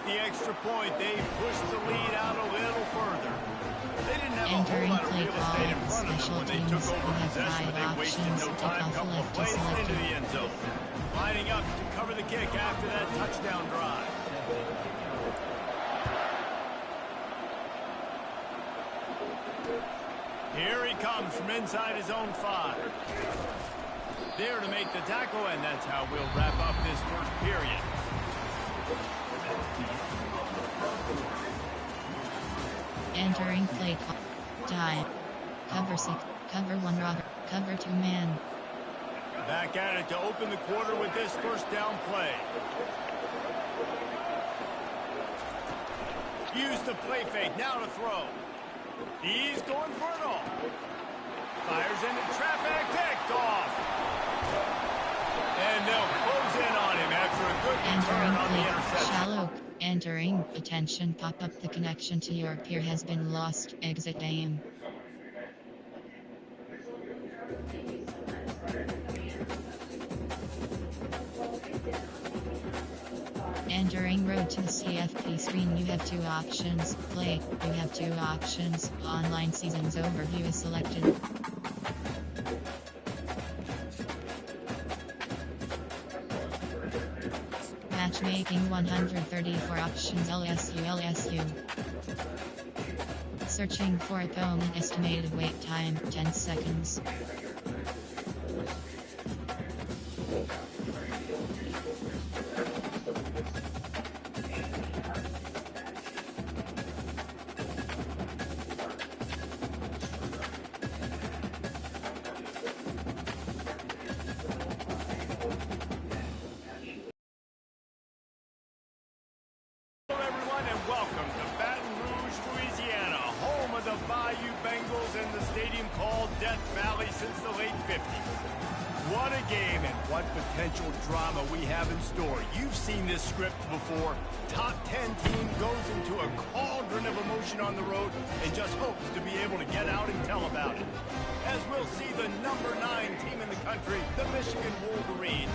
the extra point, they pushed the lead out a little further. They didn't have a whole Entering lot of play real estate in call, front of them special when they teams took over who have possession, but 5 they wasted options, no kick time. off Couple of left plays is into selected. the end zone. Lining up to cover the kick after that touchdown drive. Here he comes from inside his own 5. There to make the tackle, and that's how we'll wrap up this first period. Entering play call. Time. Cover 6. Cover 1 Robert. Cover 2 man. Back at it to open the quarter with this first down play. Use the play fake. Now to throw. He's going for it all. Fires into traffic. Picked off. And they'll close in on him after a good return on the interception. Shallow. Entering. Attention. Pop up. The connection to your peer has been lost. Exit game. Entering road to the CFP screen, you have 2 options. Play, you have 2 options. Online seasons overview is selected. Matchmaking 134 options. LSU. Searching for opponent. Estimated wait time 10 seconds. Welcome to Baton Rouge, Louisiana, home of the Bayou Bengals and the stadium called Death Valley since the late 50s. What a game and what potential drama we have in store. You've seen this script before. Top 10 team goes into a cauldron of emotion on the road and just hopes to be able to get out and tell about it. As we'll see the number 9 team in the country, the Michigan Wolverines,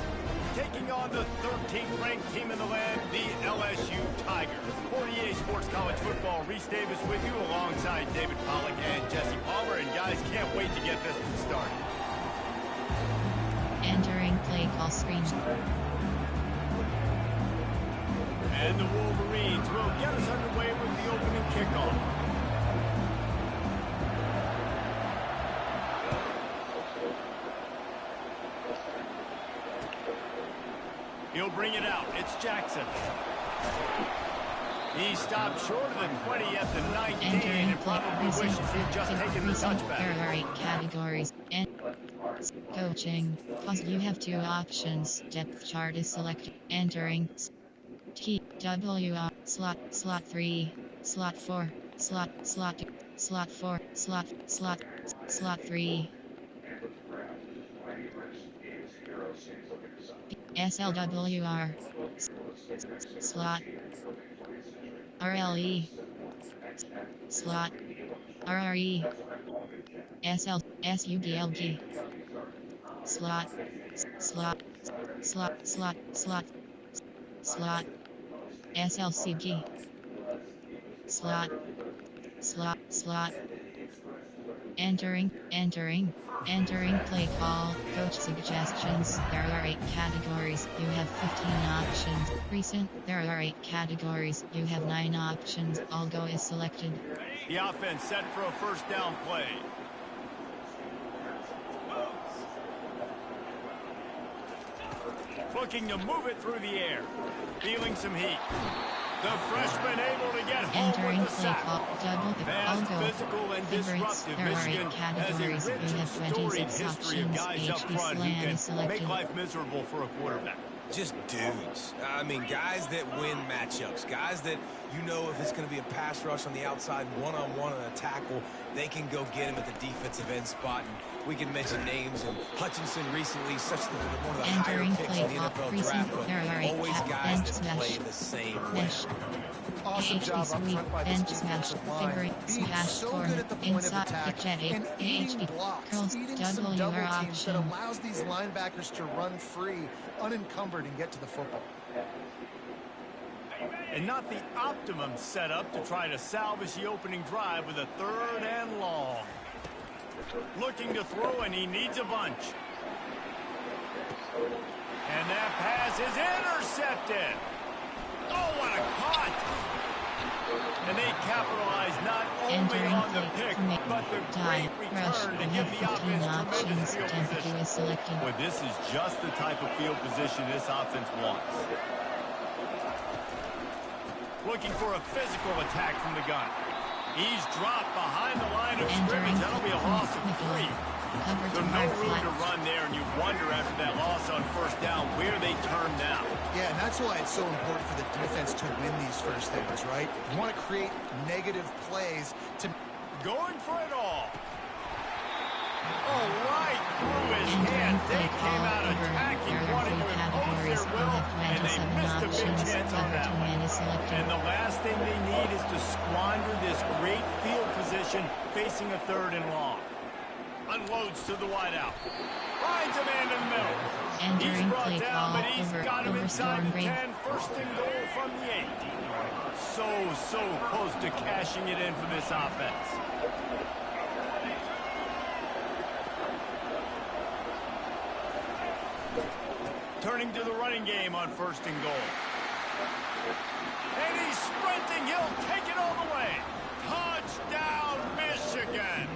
taking on the 13th ranked team in the land, the LSU Tigers. 48 Sports College Football, Reese Davis with you alongside David Pollack and Jesse Palmer. And guys, can't wait to get this one started. Entering play call screen. And the Wolverines will get us underway with the opening kickoff. He'll bring it out. It's Jackson. He stopped short of the 20 at the 19 and probably wishes he'd just taken the touchback. There are 8 categories. Coaching. You have 2 options. Depth chart is selected. Entering. TWR. Slot 3. Slot 4. Slot 4. Slot 3. SLWR. Slot. RLE. Slot. RRE. SUDLG. Slot. SLCG. Slot. Entering play call. Coach suggestions. There are 8 categories. You have 15 options. Recent. There are 8 categories. You have 9 options. All go is selected. The offense set for a first down play. Looking to move it through the air. Feeling some heat. The freshman able to get home Entering with the play sack. call. Double the all Fast, go. physical, and disruptive. There are 8 Michigan has a categories. rich You and have storied 26 history of options. guys up HB front who slam is can selected. make life miserable for a quarterback. Just dudes. I mean, guys that win matchups. Guys that, you know, if it's going to be a pass rush on the outside, one-on-one on a tackle, they can go get him at the defensive end spot. And we can mention names. And Hutchinson recently, one of the higher Entering picks play in the call. NFL Recent. draft. But There are 8 always guys that play the same way. Awesome job up front by this defensive line. Being so good at the point of attack and eating blocks, eating some double teams that allows these linebackers to run free, unencumbered, and get to the football. And not the optimum setup to try to salvage the opening drive with a 3rd and long. Looking to throw, and he needs a bunch. And that pass is intercepted. Oh, what a cut! And they capitalize not only on the pick, but the great return to give the offense tremendous field position. Well, this is just the type of field position this offense wants. Looking for a physical attack from the gun. He's dropped behind the line of scrimmage. That'll be a loss of 3. So no room to run there, and you wonder after that loss on 1st down where they turn now. Yeah, and that's why it's so important for the defense to win these first downs, right? You want to create negative plays to... Going for it all. Oh, right through his hands. They came out attacking, wanting to impose their will, and they missed a big chance on that one. And the last thing they need is to squander this great field position facing a 3rd and long. Unloads to the wideout. Finds a man in the middle. He's brought down, but he's got him inside the 10. 1st and goal from the 8. So close to cashing it in for this offense. Turning to the running game on 1st and goal. And he's sprinting. He'll take it all the way. Touchdown, Michigan.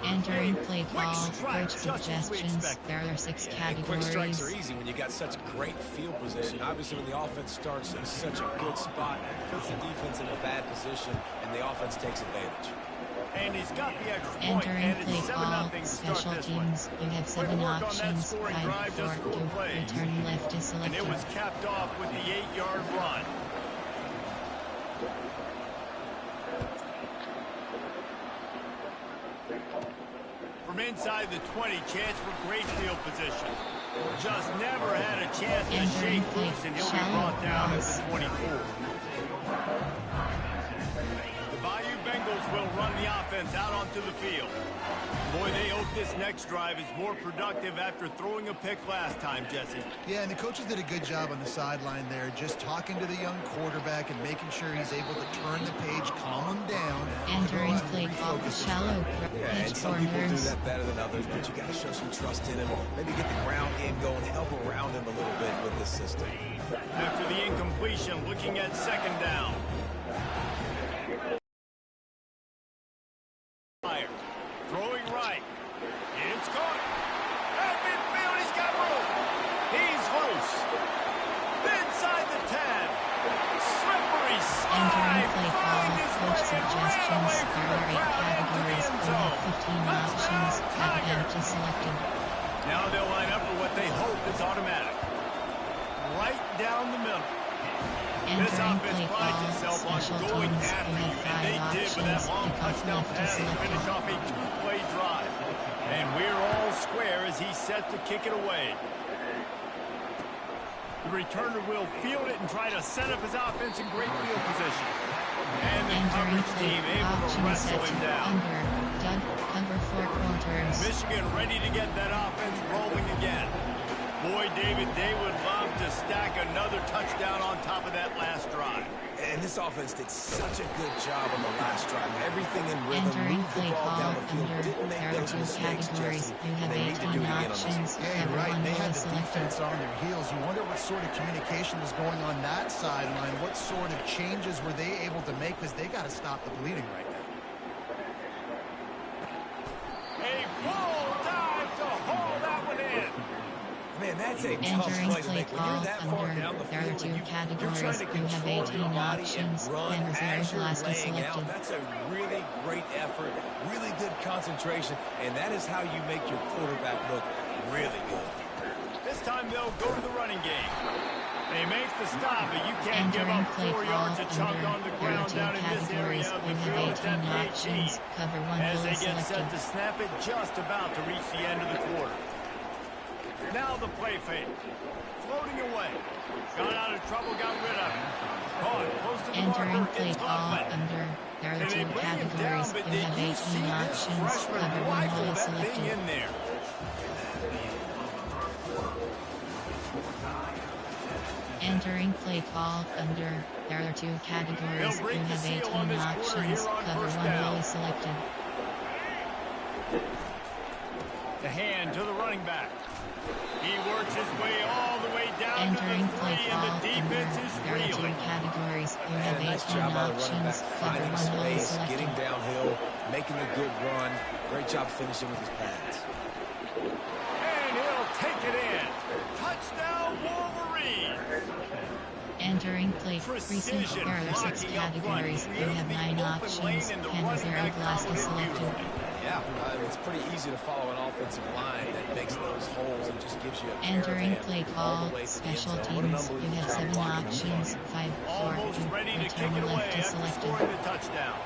Entering play call, coach suggestions. There are 6 categories. Quick strikes are easy when you got such great field position. Obviously, when the offense starts in such a good spot, puts the defense in a bad position, and the offense takes advantage. And he's got the extra point. Entering play call, special teams. You have 7 options. 5, 4, 2. Returning left is selected. And it was capped off with the 8-yard run. From inside the 20, chance for great field position. Just never had a chance to shake loose, and he'll be brought down at the 24. The Bayou Bengals will run the offense out onto the field. Boy, they hope this next drive is more productive after throwing a pick last time, Jesse. Yeah, and the coaches did a good job on the sideline there, just talking to the young quarterback and making sure he's able to turn the page, calm him down. Entering play call, shallow and some people do that better than others, but you got to show some trust in him. Maybe get the ground game going, help around him a little bit with this system. After the incompletion, looking at 2nd down. Throwing right. It's caught. At midfield, he's got room. He's loose. Inside the 10. Slippery slide. Entering play call, coach suggestions. There are 8 categories. You have 15 options. Have empty selected. Now they'll line up for what they hope is automatic. Right down the middle. This offense prides itself on going after you, and they did with that long touchdown pass to finish off a 2-play drive. And we're all square as he's set to kick it away. The returner will field it and try to set up his offense in great field position. And the coverage team able to wrestle him down. Cover 4 quarters. Michigan ready to get that offense rolling again. Boy, David, they would love to stack another touchdown on top of that last drive. And this offense did such a good job on the last drive. Everything in rhythm, Entering moved the play ball call down the field, under. didn't make There are those 2 mistakes, categories. Jesse. You have They need to 18 do it again on this options. one. Yeah, you're right. Everyone They had will the select defense on their heels. You wonder what sort of communication was going on that sideline. What sort of changes were they able to make? Because they got to stop the bleeding right now. A full dive to haul that one in. Man, that's a tough Entering play to play make. When call you're that far under. down the There are field 2 and you're trying categories. to You have control 18 your body options. and run And reserve as you're last is laying out, selected. that's a really great effort, really good concentration, and that is how you make your quarterback look really good. This time they'll go to the running game. They make the stop, but you can't give Entering up play 4 call yards a chunk under. on the There are ground 2 down in this area categories. of You the field. have It's at 18 the 18. options. Cover 1 As goal they get set selected. to snap it, just about to reach the end of the quarter. Now the play fake. Floating away. Got out of trouble, got rid of it. Caught close to the Entering marker. play It's call Hoffman. under. There are And 2 they bring him down, categories. but You did have you see 18 this options. freshman Cover 1 rifle goal that thing selected. in there? Entering play call under. There are 2 categories. You have 18 options. Cover 1 fully selected. The hand to the running back. He works his way all the way down Entering to the 3, play and call the defense under. is There are 2 reeling. categories. You have And a 18 nice job by the running back, options. Cover finding 1 fully space, selected. getting downhill, making a good run. Great job finishing with his pads. And he'll take it in. Touchdown, Wolverine. Entering play Precision recent. There are 6 blocking up front. categories. You have Creating 9 the open options. lane, and the Hand running 0 back glass followed is it selected. beautifully. Yeah, it's pretty easy to follow an offensive line that makes those holes and just gives you a Entering caravan play all call, the way to the end special zone. What an teams, you unbelievable have job 7 blocking them options, front. 5, 4, Almost 2, ready to kick return it away left is after selected. scoring the touchdown.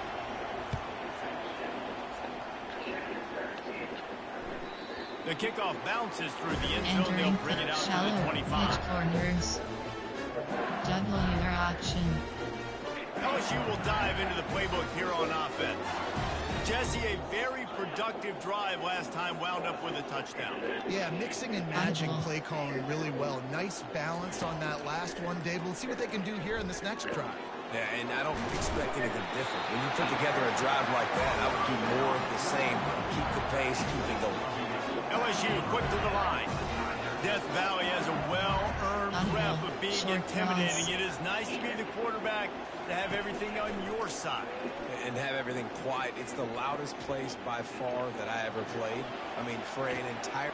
The kickoff bounces through the end zone. Entering They'll bring it out to shallow the 25. edge corners. WR option. LSU will dive into the playbook here on offense. Jesse, a very productive drive last time, wound up with a touchdown. Yeah, mixing and matching Audible. play calling really well. Nice balance on that last one, Dave. We'll see what they can do here in this next drive. Yeah, and I don't expect anything different. When you put together a drive like that, I would do more of the same. Keep the pace, keep it going. LSU quick to the line. Death Valley has a well-earned rep of being Short intimidating. cross. It is nice to be the quarterback, to have everything on your side. And have everything quiet. It's the loudest place by far that I ever played. I mean, for an entire...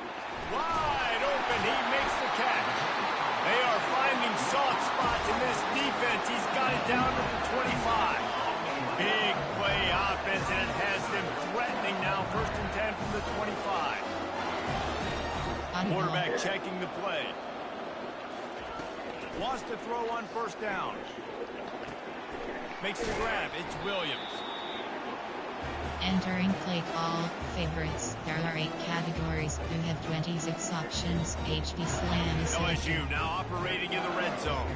Wide open, he makes the catch. They are finding soft spots in this defense. He's got it down to the 25. Big play offense, and it has them threatening now. 1st and 10 from the 25. Audible. Quarterback checking the play. Wants to throw on 1st down. Makes the grab. It's Williams. Entering play call, favorites. There are 8 categories. You have 26 options. HB slam is selected. LSU now operating in the red zone.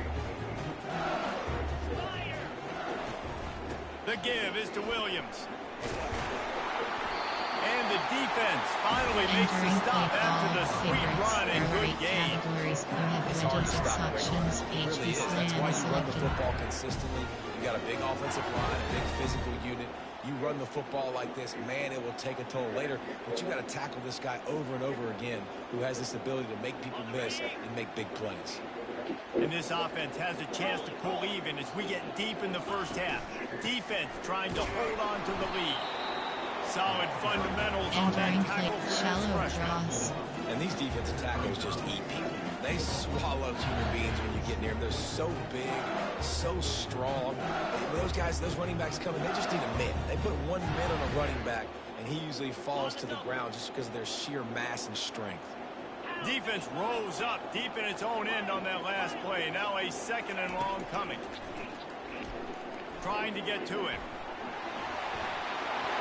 The give is to Williams. And the defense finally makes the Entering stop play after call, the sweet favorites. run and There are good 8 game. categories. You have It's hard to 26 stop. options. It really HB is. That's slam why is you run the selected. football consistently. You got a big offensive line, a big physical unit. You run the football like this, man, it will take a toll later. But you got to tackle this guy over and over again, who has this ability to make people miss and make big plays. And this offense has a chance to pull even as we get deep in the first half. Defense trying to hold on to the lead. Solid fundamentals on Entering that play tackle for this shallow freshman. cross. And these defensive tackles just eat people. They swallow human beings when you get near them. They're so big, so strong. When those guys, those running backs come in, they just need a mid. They put one mid on a running back, and he usually falls to the ground just because of their sheer mass and strength. Defense rose up deep in its own end on that last play. Now a 2nd and long coming. Trying to get to it.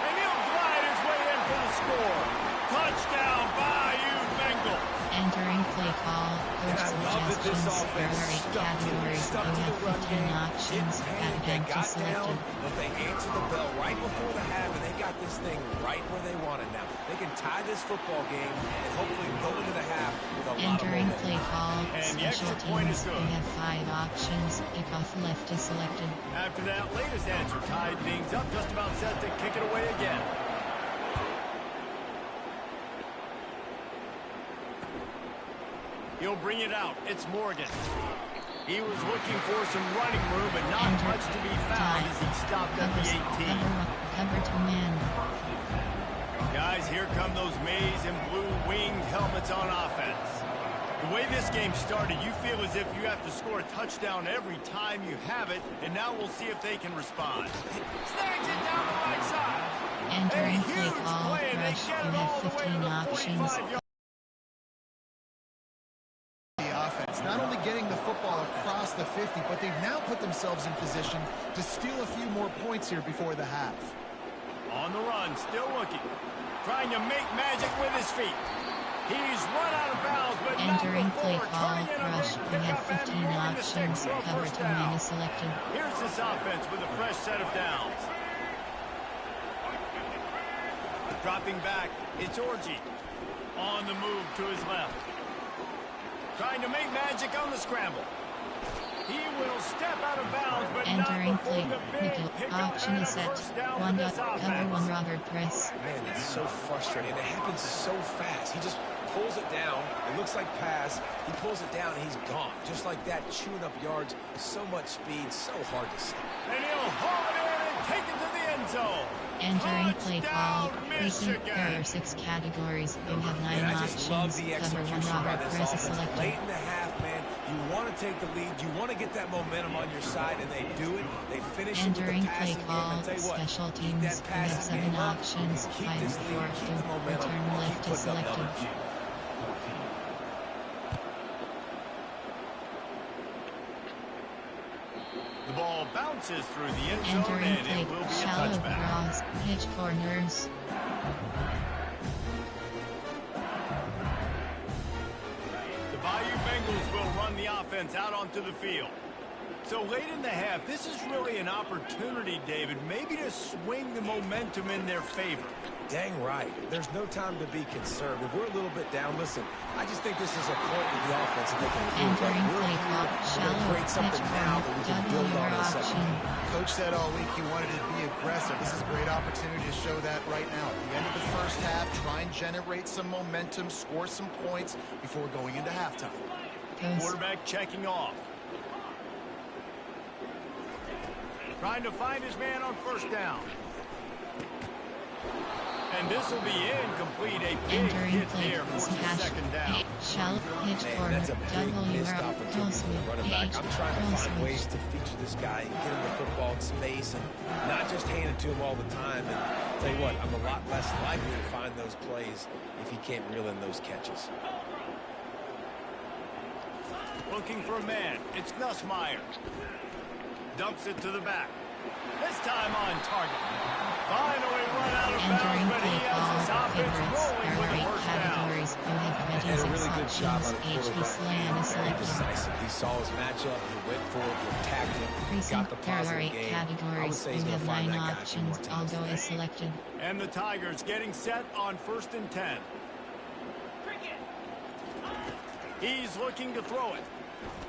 And he'll glide his way in for the score. Touchdown, Bayou Bengals. Entering play call, And coach I love that this suggestions. There offense are 8 stuck to categories. the You run have 15 game. options. Didn't Have panic. They empty got selected. down, but they answered the bell right before the half, and they got this thing right where they want it now. They can tie this football game and hopefully go into the half with a lot of Entering momentum. play call, And the special extra point is teams. You good. have 5 options. Kickoff left is selected. After that latest answer tied things up, just about set to kick it away again. He'll bring it out. It's Morgan. He was looking for some running room, but not Enter. much to be found as he stopped at the 18. Cover 2 men. Guys, here come those maize and blue winged helmets on offense. The way this game started, you feel as if you have to score a touchdown every time you have it, and now we'll see if they can respond. Snags it down the right side. Entering A play huge call, play, and they rush. get You it all have the way to 15 the options. 45-yard. The offense, not only getting the football across the 50, but they've now put themselves in position to steal a few more points here before the half. On the run, still looking. Trying to make magic with his feet. He's run out of bounds, but Entering not play before call, turning in a rush. big You have pickup and 15 moving the sticks options. for a Cover first 2 men down. is selected. Here's this offense with a fresh set of downs. Dropping back, it's Orji. On the move to his left. Trying to make magic on the scramble. He will step out of bounds, but entering not before play. the big Nickel. pickup Option and a is set. first down One for this cover offense. one Robert press. Man, that's so frustrating. It happens so fast. He just pulls it down. It looks like pass. He pulls it down, and he's gone. Just like that, chewing up yards. So much speed, so hard to stop. And he'll haul it in and take it to the end zone. Entering play call. Touchdown, Recent Michigan. there are 6 categories. You have 9 And I just love options. the Cover one execution by Robert this press is offense. selected. Late in the half, man, you want to take the lead. You want to get that momentum on your side, and they do it. They finish it with Entering the play passing game. call. And tell you what, Special keep teams. that You have passing 7 game up. options. You keep 5 this and lead, 4. keep the momentum. Return Keep left is putting up selected. numbers. The ball bounces through the end zone, Entering and play. it will be a Shallow touchback. cross. Pitch corners. The Bayou Bengals will run the offense out onto the field. So late in the half, this is really an opportunity, David, maybe to swing the momentum in their favor. Dang right. There's no time to be concerned. If we're a little bit down, listen, I just think this is a point with the offense that they can improve. Entering We're play here. call. We're Shallow going to create pitch something now that we can build corner. on in the Option. second half. Coach said all week he wanted to be aggressive. This is a great opportunity to show that right now. At the end of the first half, try and generate some momentum, score some points before going into halftime. Goes. Quarterback checking off. Trying to find his man on first down. And this will be incomplete. A big Entering hit play. there for the Smash. second down. Shallow pitch Man, corner. that's a big missed WR. opportunity for the running back. I'm trying to find ways to feature this guy and get him the football in space and not just hand it to him all the time. And tell you what, I'm a lot less likely to find those plays if he can't reel in those catches. Looking for a man. It's Nussmeier. Dumps it to the back. This time on target. Finally run out of bounds, Entering but he play has call. this offense Favorites. rolling There with are a 8 first down. categories. You have And a 26 really good job options. on the HB quarterback. Slam is Very selected. decisive. He saw his matchup. He went for it. He attacked it. Recent Got the there are positive 8 game. I would categories. say You he's going have to find 9 that guy a few more options. times Algo today. is selected. And the Tigers getting set on 1st and 10. He's looking to throw it.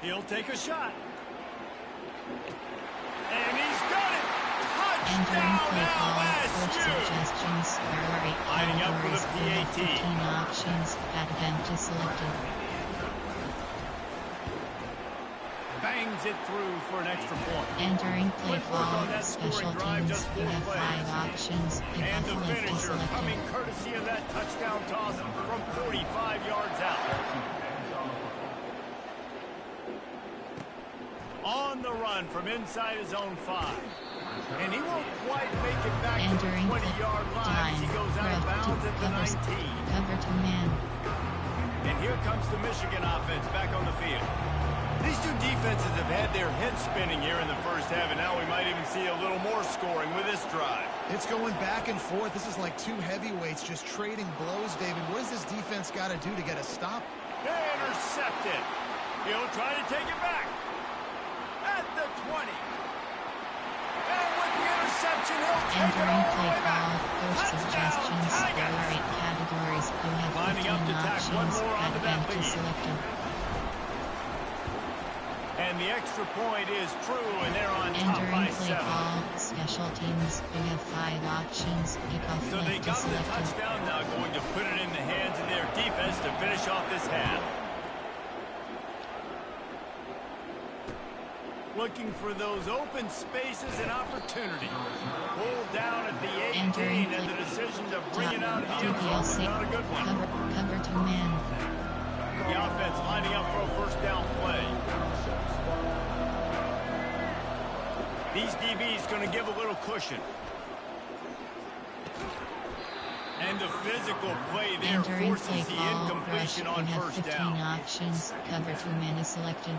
He'll take a shot. And he's got it. Entering Touchdown play call. Coach LSU. suggestions. There are 8 Lining up for the categories. You have PAT. 15 options. Advent is selected. Bangs it through for an extra point. Entering play Quick work call. on that Special scoring drive, teams. just You 4 have 5 plays. options. And Kickoff the left is finisher selected. coming courtesy of that touchdown toss from 45 yards out. On the run from inside his own 5. And he won't quite make it back to the Entering 20-yard line time. as he goes out of bounds at the 19. Cover to man. And here comes the Michigan offense back on the field. These two defenses have had their heads spinning here in the first half, and now we might even see a little more scoring with this drive. It's going back and forth. This is like two heavyweights just trading blows, David. What does this defense got to do to get a stop? Intercepted. He'll try to take it back. At the 20. And with the interception, he'll take it Entering all the play way back. call. Coach suggestions. There are 8 categories. You have Lining up 15 to tack one options. more onto that Advent is lead. selected. And the extra point is true, and they're on top Entering by play 7. call. Special teams. You have 5 options. Kickoff So they left got is the selected. touchdown, now going to put it in the hands of their defense to finish off this half. Looking for those open spaces and opportunity. Pulled down at the 18, Entering and the play. decision to bring it out of the end zone was not a good one. Cover to man. The offense lining up for a first down play. These DBs going to give a little cushion. And the physical play there Entering play forces the call. Rush. incompletion You on have first 15 down. options. Cover to man is selected.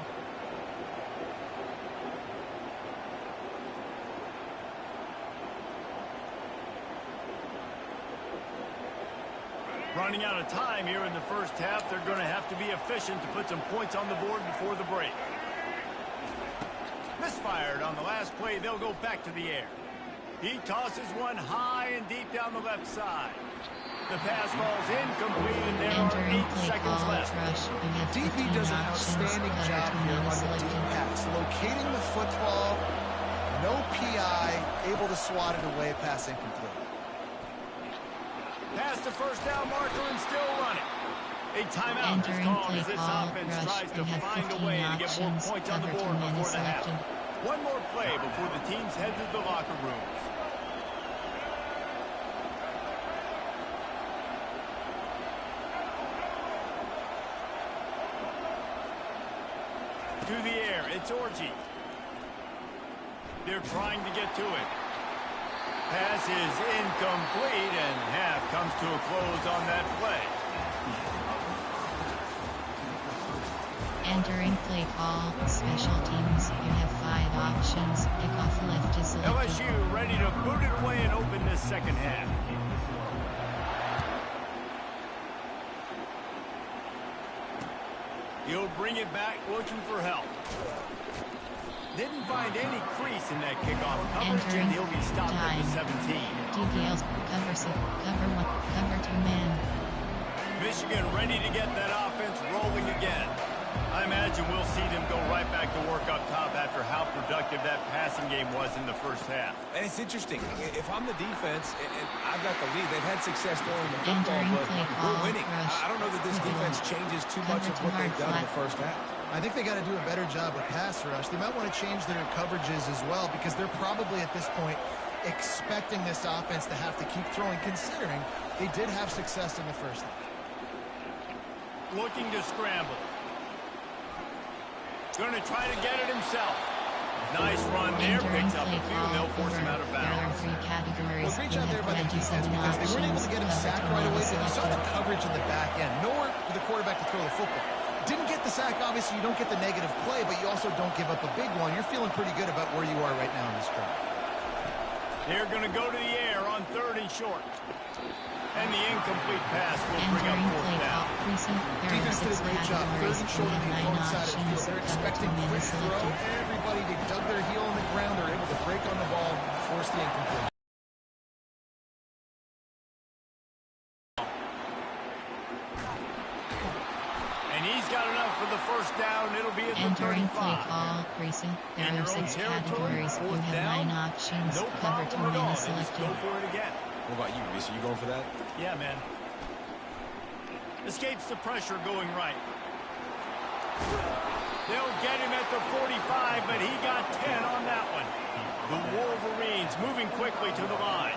Running out of time here in the first half, they're going to have to be efficient to put some points on the board before the break. Misfired on the last play, they'll go back to the air. He tosses one high and deep down the left side. The pass falls incomplete, and there are Entering 8 play seconds call left. rush. You have DB 15 does an options. outstanding Cover job to here on the selected. deep pass, locating the football, no PI, able to swat it away, pass incomplete. Past the first down marker and still running. A timeout is Entering called play as this call offense rush. tries You to have find a 15 way to get more options. points on the Cover board 2 men before the half. selected. One more play before the teams head to the locker rooms. To the air, it's Orji. They're trying to get to it. Pass is incomplete, and half comes to a close on that play. Entering play call, special teams. You have 5 options. Kickoff left is selected. LSU ready to boot it away and open this second half. He'll bring it back looking for help. Didn't find any crease in that kickoff coverage, and he'll be stopped at the 17. Details, cover 6, cover 1, cover 2 men. Michigan ready to get that offense rolling again. I imagine we'll see them go right back to work up top after how productive that passing game was in the first half. And it's interesting. If I'm the defense and I've got the lead, they've had success throwing the football, Entering but play we're call, winning. rush. I don't know that this defense changes too much of what they've done in the first half. I think they got to do a better job with pass rush. They might want to change their coverages as well because they're probably at this point expecting this offense to have to keep throwing, considering they did have success in the first half. Looking to scramble. Going to try to get it himself. Nice run there. Picks up a few, and they'll force him out of There are bounds. 3 categories. Well, great You job have there by the 27 defense because they weren't able to get him options. sacked Cover right 2 away, men but you saw the selected. coverage in the back end. Nowhere for the quarterback to throw the football. Didn't get the sack, obviously you don't get the negative play, but you also don't give up a big one. You're feeling pretty good about where you are right now in this drive. They're going to go to the air on 3rd and short. And the incomplete pass will bring up Entering 4th play down. call, precinct. There are Defense did 6 a great job. 3rd categories. and You short on have the 9 opponent's side of the field. options. They're Cover 2 expecting men quick throw. selected. Everybody, they dug their heel on the ground. They're able to break on the ball, force the incomplete. And he's got enough for the first down. It'll be at the Entering 35. play call, precinct. There In are your own 6 territory, categories. You 4th have down. 9 options. No Cover 2 problem at all. men They just selected. go for it again. What about you, Reese? Are you going for that? Yeah, man. Escapes the pressure going right. They'll get him at the 45, but he got 10 on that one. The Wolverines moving quickly to the line.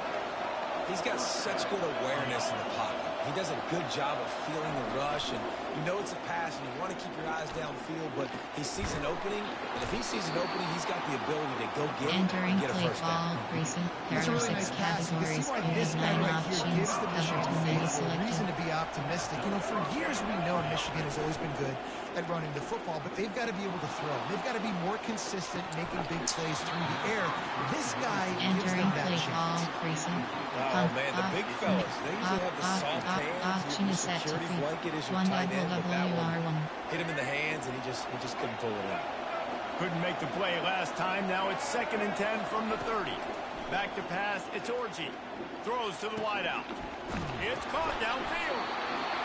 He's got such good awareness in the pocket. He does a good job of feeling the rush, and you know it's a pass, and you want to keep your eyes downfield, but he sees an opening, and if he sees an opening, he's got the ability to go get it Entering and get a play first call, down. precinct. There That's a are really 6 nice pass. You can categories. see why You this have guy 9 right here options. gives the Cover Michigan 2 men fans a reason selected. to be optimistic. You know, for years we've known Michigan has always been good at running the football, but they've got to be able to throw. They've got to be more consistent, making big plays through the air. This guy gives Entering them that play call, chance. precinct. Oh, man, the big fellas, they usually have the soft hands. Option Your is set to security free. blanket is your 1 tight end, but that one WR1. hit him in the hands, and he just couldn't pull it out. Couldn't make the play last time. Now it's 2nd and 10 from the 30. Back to pass. It's Orji. Throws to the wideout. It's caught downfield.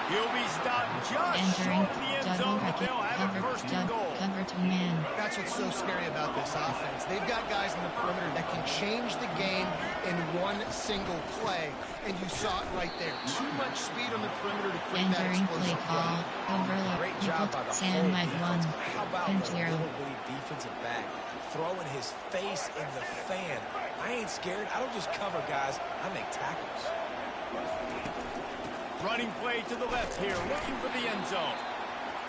He'll be stopped just Entering short of the end double zone, but bracket. they'll have it Cover, 1st and goal. cover 2 men. That's what's so scary about this offense. They've got guys in the perimeter that can change the game in one single play, and you saw it right there. Too much speed on the perimeter to create that Entering play explosive call, play. overlook. Great job by the whole Sandbag 1. defense. How about Pinch the 0. little bitty defensive back throwing his face in the fan? I ain't scared. I don't just cover guys. I make tackles. Running play to the left here, looking for the end zone.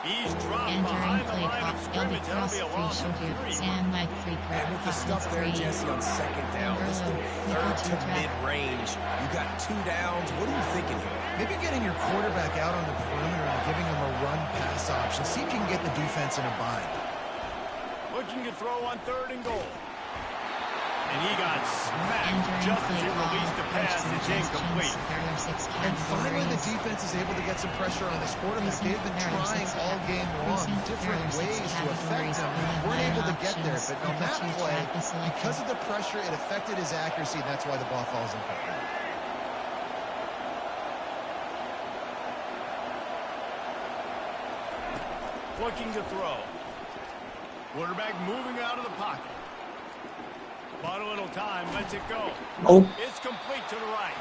He's dropped Entering behind the play line call, of LB scrimmage. That'll cross be a 3 loss shoot of here. 3. Sandbag 3 And with the stuff there, Jesse, on 2nd down, this little 3rd to mid-range, you got 2 downs. What are you thinking here? Maybe getting your quarterback out on the perimeter and giving him a run-pass option. See if you can get the defense in a bind. Looking to throw on 3rd and goal. And he got smacked Entering just as play he call, released the pass. coach It's suggestions. incomplete. There are 6 And finally, the categories. defense is able to get some pressure on this quarterback. Precinct, They've been there are trying 6 all game long, precinct, different there are 6 ways to affect categories. him. You have Weren't 9 able to get there, options. but on Cover that 2 play, track is selected. because of the pressure, it affected his accuracy. That's why the ball falls incomplete. looking to throw. Quarterback moving out of the pocket. Bought a little time, lets it go. Oh. It's complete to the right.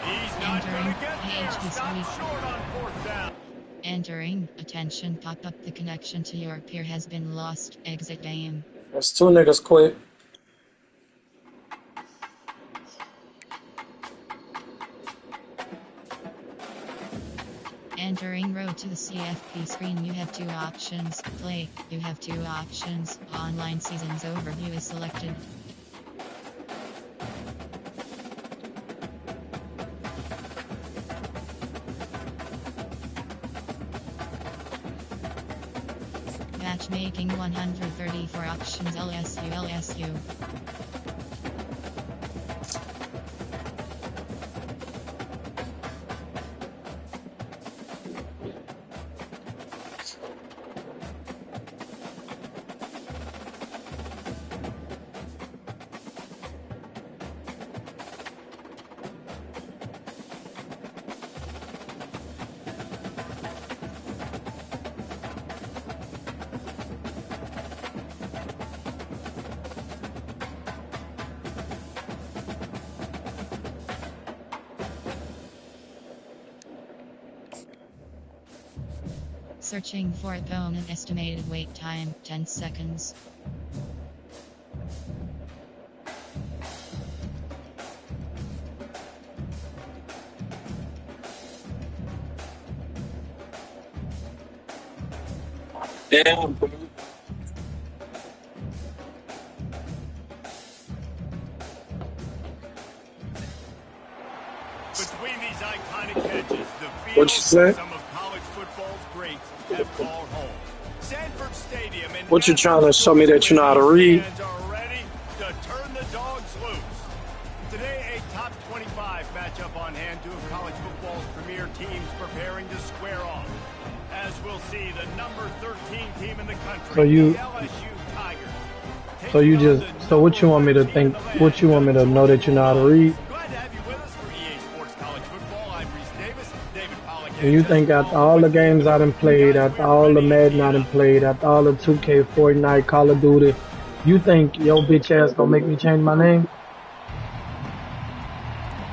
He's not going to get there. Stop short on fourth down. Entering. Attention. Pop up. The connection to your peer has been lost. Exit game. There's 2 niggas quit. Entering road to the CFP screen. You have 2 options. Play. You have 2 options. Online seasons overview is selected. Matchmaking 134 options. LSU. Searching for opponent. Estimated wait time 10 seconds. Damn. Between these iconic catches, the What field you say? some of college football's greats have called home. Sanford Stadium and What you trying to show me that you know how to read? fans are ready to turn the dogs loose. Today, a top 25 matchup on hand. 2 of college football's premier teams preparing to square off. As we'll see, the number 13 team in the country, So you- the LSU Tigers. So you just, so what you want me to think, what you want me to know that you know how to read? Glad to have you with us for EA Sports College Football. I'm Reese Davis, David Pollack. And you think after all the games I done played, after all the Madden I done played, after all the 2K, Fortnite, Call of Duty, you think your bitch ass gonna make me change my name?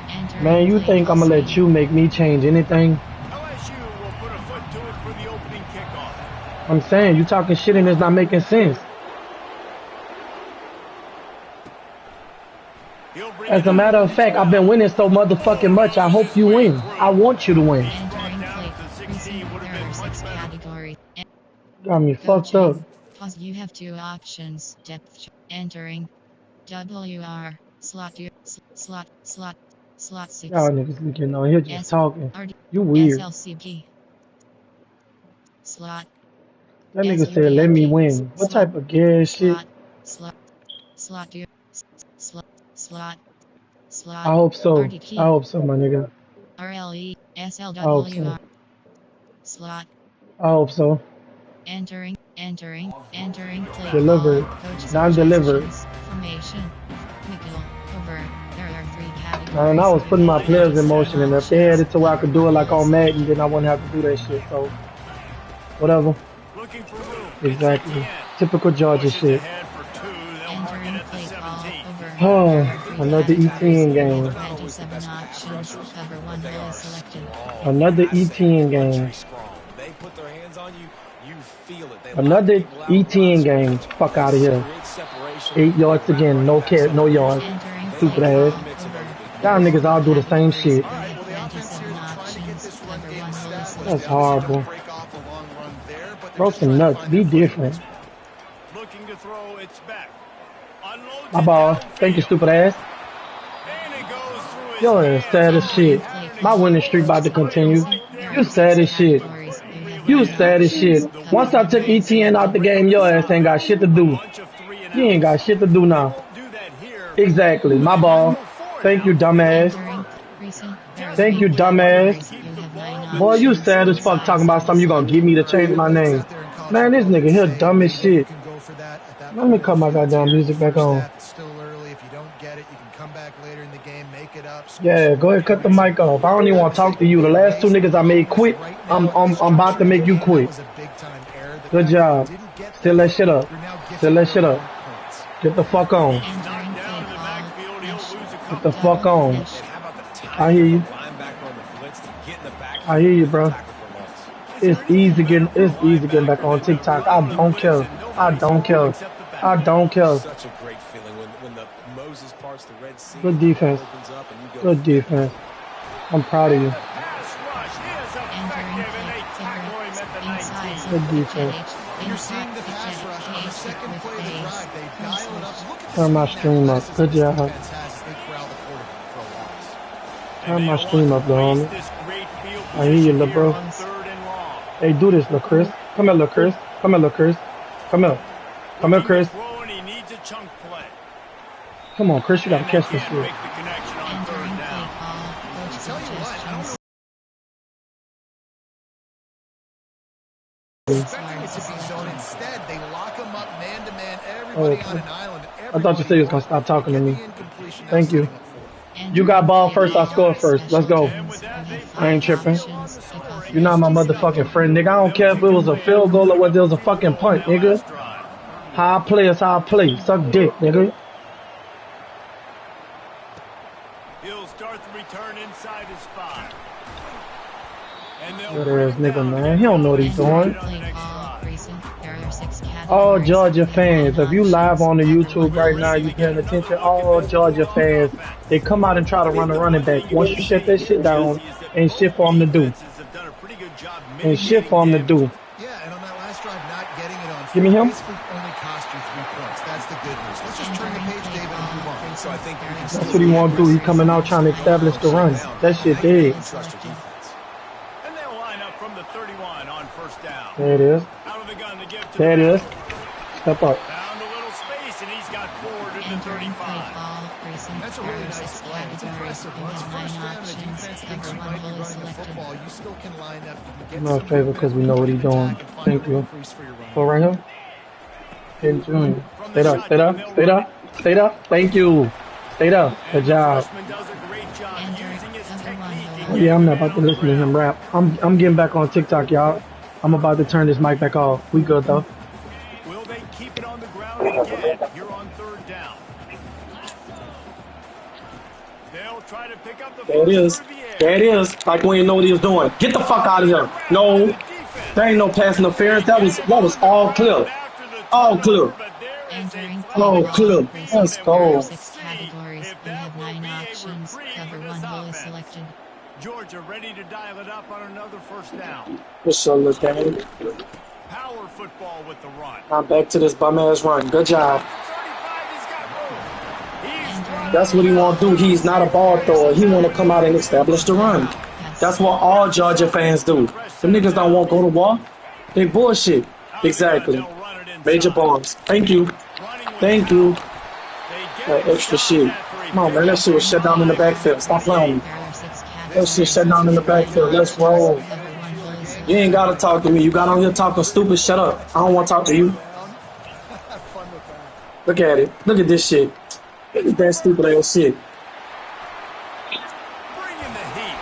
Entering Man, you play think I'm gonna let scene. you make me change anything? LSU will put a foot to it for the opening kickoff. I'm saying, you talking shit and it's not making sense. He'll bring As it a in. matter of fact, I've been winning so motherfucking much, I hope you win. I want you to win. Entering play. Recent. There are 6 categories. Got me fucked up. Pause. You have 2 options. Depth. Entering. WR. Slot. Slot 6. Y'all niggas be getting on here just S- talking. RD. You weird. SLCG. Slot. That nigga said, let me win. What type of gas shit? Slot. Slot. Slot. I hope so. I hope so, my nigga. RLE. I hope so. SLWR. Slot. I hope so. Entering. Play Delivered. call, coach Non-delivered. suggestions, Formation. Nickel. Over. There are 3 categories. And I was putting my players in motion, and if they had it to where I could do it like on Madden, then I wouldn't have to do that shit. So, whatever. Looking for room. Exactly. Typical Georgia shit. Ahead for 2. They'll mark it Entering at the play call. 17. Over. Oh, another ETN game. 27 options. Cover 1 is selected. Another ETN game. They put their hands on you, you feel it. They Another lock people out. ETN game. Fuck out of here. Create separation. 8 yards again. No cat, no yards. Entering Stupid play ass. call. Over. Y'all niggas all do the same shit. All right, well, the offense here 27 is trying to get options. this run Cover game 1 established. is That's They horrible. obviously break off a long run there, but they're Bro, just some trying to nuts. find Be their footing. different. Looking to throw, it's back. Unloads My it ball. downfield. Thank you, stupid ass. And it goes through his Yo, hands. sad as shit. My winning streak about to continue. You sad as shit. You sad as shit. Once I took ETN out the game, your ass ain't got shit to do. Bunch of 3 and You ain't got shit to do now. Won't do that here. Exactly. My ball. Thank you, dumbass. Thank you, dumbass. Boy, you sad as fuck talking about something you gonna give me to change my name. Man, this nigga here dumb as shit. You can go for that at that Let me point. cut my goddamn music back on. It's still early. If you don't get it, you can come back later in the game, make it up. Yeah, go ahead, cut the mic off. I don't even want to talk to you. The last 2 niggas I made quit. I'm about to make you quit. That was a big time error that Good job. Didn't get Still that shit up. You're now gifted Still that shit up. points. Get the fuck on. Entering play call. Get the fuck on. And how about the time I hear you. for the linebacker on the blitz to get in the back? I hear you, bro. Tackle for loss. It's easy getting back on TikTok. I don't care. I don't care. I don't care. Such a great feeling when the Moses parts the Red Sea. Good defense. Opens up and you go. Good defense. I'm proud of you. Pass rush is Entering effective, and they play tackle him at the inside 19. Good defense. You're seeing the pass rush on the second play of the drive. They dial it up. Look at the Turn my speed stream that up. passes Good this job. defense has as they corral the quarterback for a loss. Turn my stream up, though, homie. I hear you, little bro. Hey, do this, little Chris. Come here, little Chris. Come here, little Chris. Come here. Come here, Chris. He needs a chunk play. Come on, Chris. You gotta catch this shit. Make the connection on Entering third play down. call. Coach Tell you what, I don't suggestions. expecting it to be zone. Instead, they lock them up man to man. Everybody on an island. I thought you said you was gonna stop talking to me. Incompletion now Thank you. setting up fourth. You got ball first, I score first. Let's go. I ain't tripping. You're not my motherfucking friend, nigga. I don't care if it was a field goal or whether it was a fucking punt, nigga. How I play is how I play. Suck dick, nigga. He'll start the return inside his 5. What is nigga, man? He don't know what he's doing. Play call. Recent. There are 6 All categories. Georgia fans, if you live on the YouTube right now, you paying attention. All Georgia fans, they come out and try to run a running back. Once you shut that shit down, ain't shit for them to do. Ain't shit for them to do. Yeah, and on that last drive, not getting it on. Give me him. Basically only cost you 3 points. That's the good news. Let's just turn the page, David, and move on. So I think we can That's what he want to do. He coming out trying to establish the run. That shit dead. trust your defense. And they'll line up from the 31 on first down. There it is. Out of the gun to give to There it the is. Step up. Found a little space, and he's got forward at the Entering play 35. call. Recent. That's a There really are nice 6 play. It's categories. impressive. You Once have first 9 down, the options. defense thinks Cover you 1 might be fully running the selected. football. You still can line up. You can I'm get not some favor because we know what he's doing. back and find Thank a you. increase for your run. Go right here. Hey, Junior. Stay up. Stay up. Stay up. Stay up. Thank you. Stay up. Good job. Freshman does a great job Entering using his cover 1 technique. Oh, yeah, I'm not about to listen to him rap. I'm getting back on TikTok, y'all. I'm about to turn this mic back off. We good though. Will they keep it on the ground again? You're on third down. They'll try to pick up the There it is. There it is. Like we didn't know what he was doing. Get the fuck out of here. No, there ain't no pass interference. That was all clear. All clear. Entering Oh, play clear. call. Let's Recent. There go. are 6 categories. You have 9 options. Cover 1 fully selected. Georgia ready to dial it up on another first down. What's up, little thing? Power football with the run. I'm back to this bum ass run. Good job. 35, he's got room. He's running. That's what he want to do. He's not a ball thrower. He want to come out and establish the run. That's what all Georgia fans do. The niggas don't want to go to war. They bullshit. Exactly. Major bombs. Thank you. Thank you. That extra shit. Come on, man. That shit was shut down in the backfield. Stop playing with me. There are 6 That categories. shit shut down in the backfield. Let's roll. Cover 1 fully selected. You ain't gotta talk to me. You got on here talking stupid. Shut up. I don't want to talk to you. Have fun with that. Look at it. Look at this shit. Look at that stupid ass shit. Bringing the heat.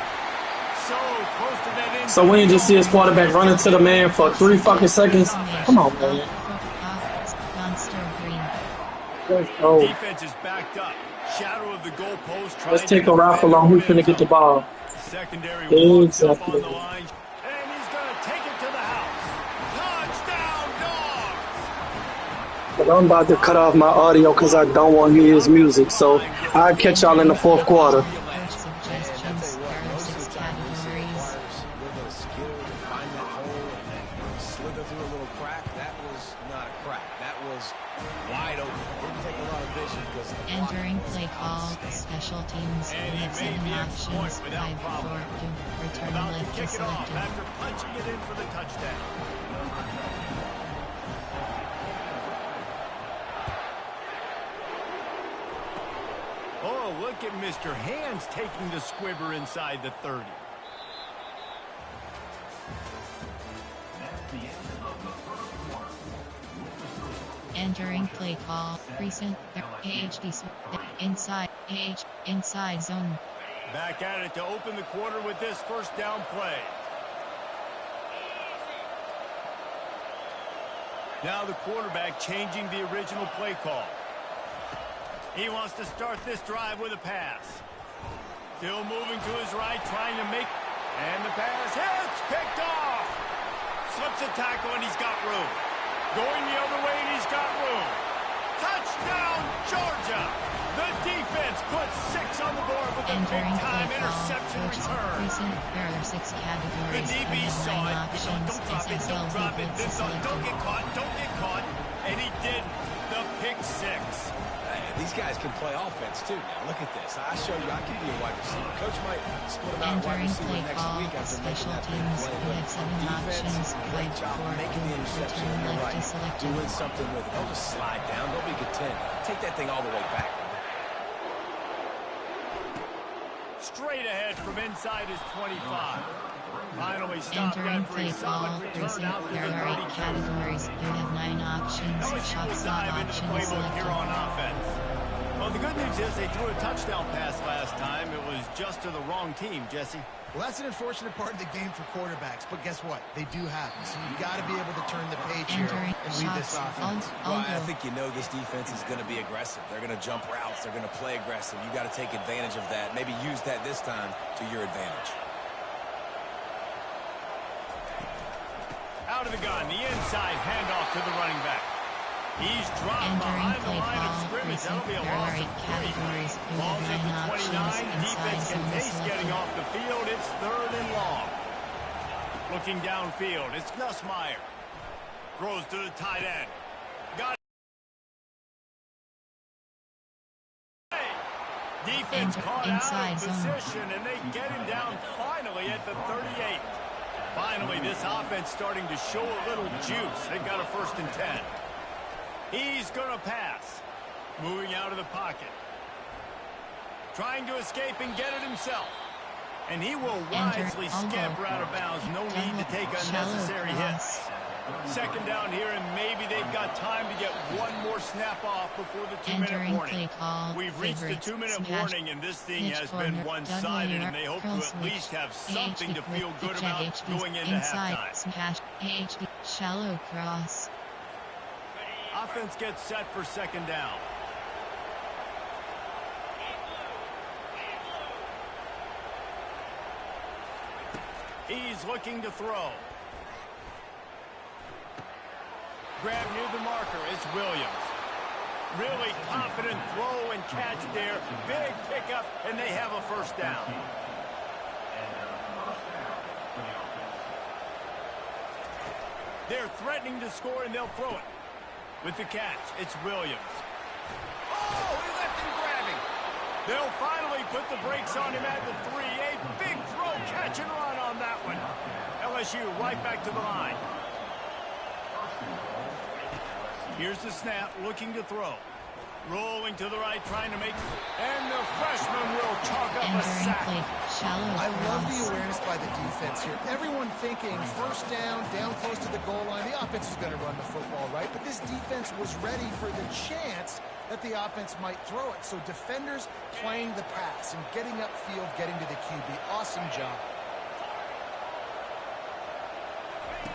So close to that end. So when you just see his quarterback running to the man for 3 fucking seconds, come on, man. Monster Green. Let's go. Defense is backed up. Shadow of the goalpost. Let's take a raffle on who's finna get the ball. Secondary walks up Exactly. on the line. And he's going to take it to the house. Touchdown, Dogs! But I'm about to cut off my audio because I don't want to hear his music. So I'll catch y'all in the fourth quarter. Coach suggestions. There are 6 categories. A little bit of skill to find that hole and then slither through a little crack. That was not a crack. That was wide open. Didn't take a lot of vision because the block Entering was play call. Special teams. You have 7 options. 5 4 2. Return About to left kick is it off selected. after punching it in for the touchdown. Oh, look at Mr. Hands taking the squibber inside the 30. Entering play call. Recent. AHD. Inside. Inside zone. Back at it to open the quarter with this first down play. Now the quarterback changing the original play call. He wants to start this drive with a pass. Still moving to his right, trying to make... And the pass hits, picked off. Slips a tackle, and he's got room. Going the other way, and he's got room. Touchdown, Georgia! The defense puts 6 on the board with a big-time interception return. There are 6 categories. The DB saw it. Don't drop it, don't drop it. Don't get caught, don't get caught. And he did the pick 6. These guys can play offense, too. Now, look at this. I show you I can be a wide receiver. Coach might split them out wide receiver next week after making that big play. But defense, great job making the interception. You're right. Doing something with it. Don't just slide down. Don't be content. Take that thing all the way back. Straight ahead from inside his 25. Finally stopped Entering after a play solid call, return out to there the are 32. 8 categories. You have 9 options. LSU will Shot dive into the option is playbook selected. here on offense. Well, the good news is they threw a touchdown pass last time. It was just to the wrong team, Jesse. Well, that's an unfortunate part of the game for quarterbacks, but guess what? They do happen. So you've got to be able to turn the page here and read this offense. Well, I think you know this defense is going to be aggressive. They're going to jump routes. They're going to play aggressive. You got to take advantage of that. Maybe use that this time to your advantage. Out of the gun, the inside handoff to the running back. He's dropped behind the line of scrimmage. That'll be a loss of 3. Ball's at the 29. Defense can taste getting off the field. It's 3rd and long. Looking downfield, it's Nussmeier. Throws to the tight end. Got it. Defense caught out of position, and they get him down finally at the 38. Finally, this offense starting to show a little juice. They've got a 1st and 10. He's going to pass. Moving out of the pocket. Trying to escape and get it himself. And he will wisely scamper out of bounds. No need to take unnecessary hits. 2nd down here, and maybe they've got time to get one more snap off before the 2-minute warning. We've reached the 2-minute warning, and this thing has been one-sided, and they hope to at least have something to feel good about going into halftime. Shallow cross. Offense gets set for 2nd down. He's looking to throw. Grab near the marker. It's Williams. Really confident throw and catch there. Big pickup, and they have a 1st down. They're threatening to score, and they'll throw it. With the catch, it's Williams. Oh, he left him grabbing. They'll finally put the brakes on him at the 3. A big throw, catch and run on that one. LSU right back to the line. Here's the snap, looking to throw. Rolling to the right, trying to make... And the freshman will chalk up a sack. I love the awareness by the defense here. Everyone thinking 1st down close to the goal line. The offense is going to run the football, right? But this defense was ready for the chance that the offense might throw it. So defenders playing the pass and getting upfield, getting to the QB. Awesome job.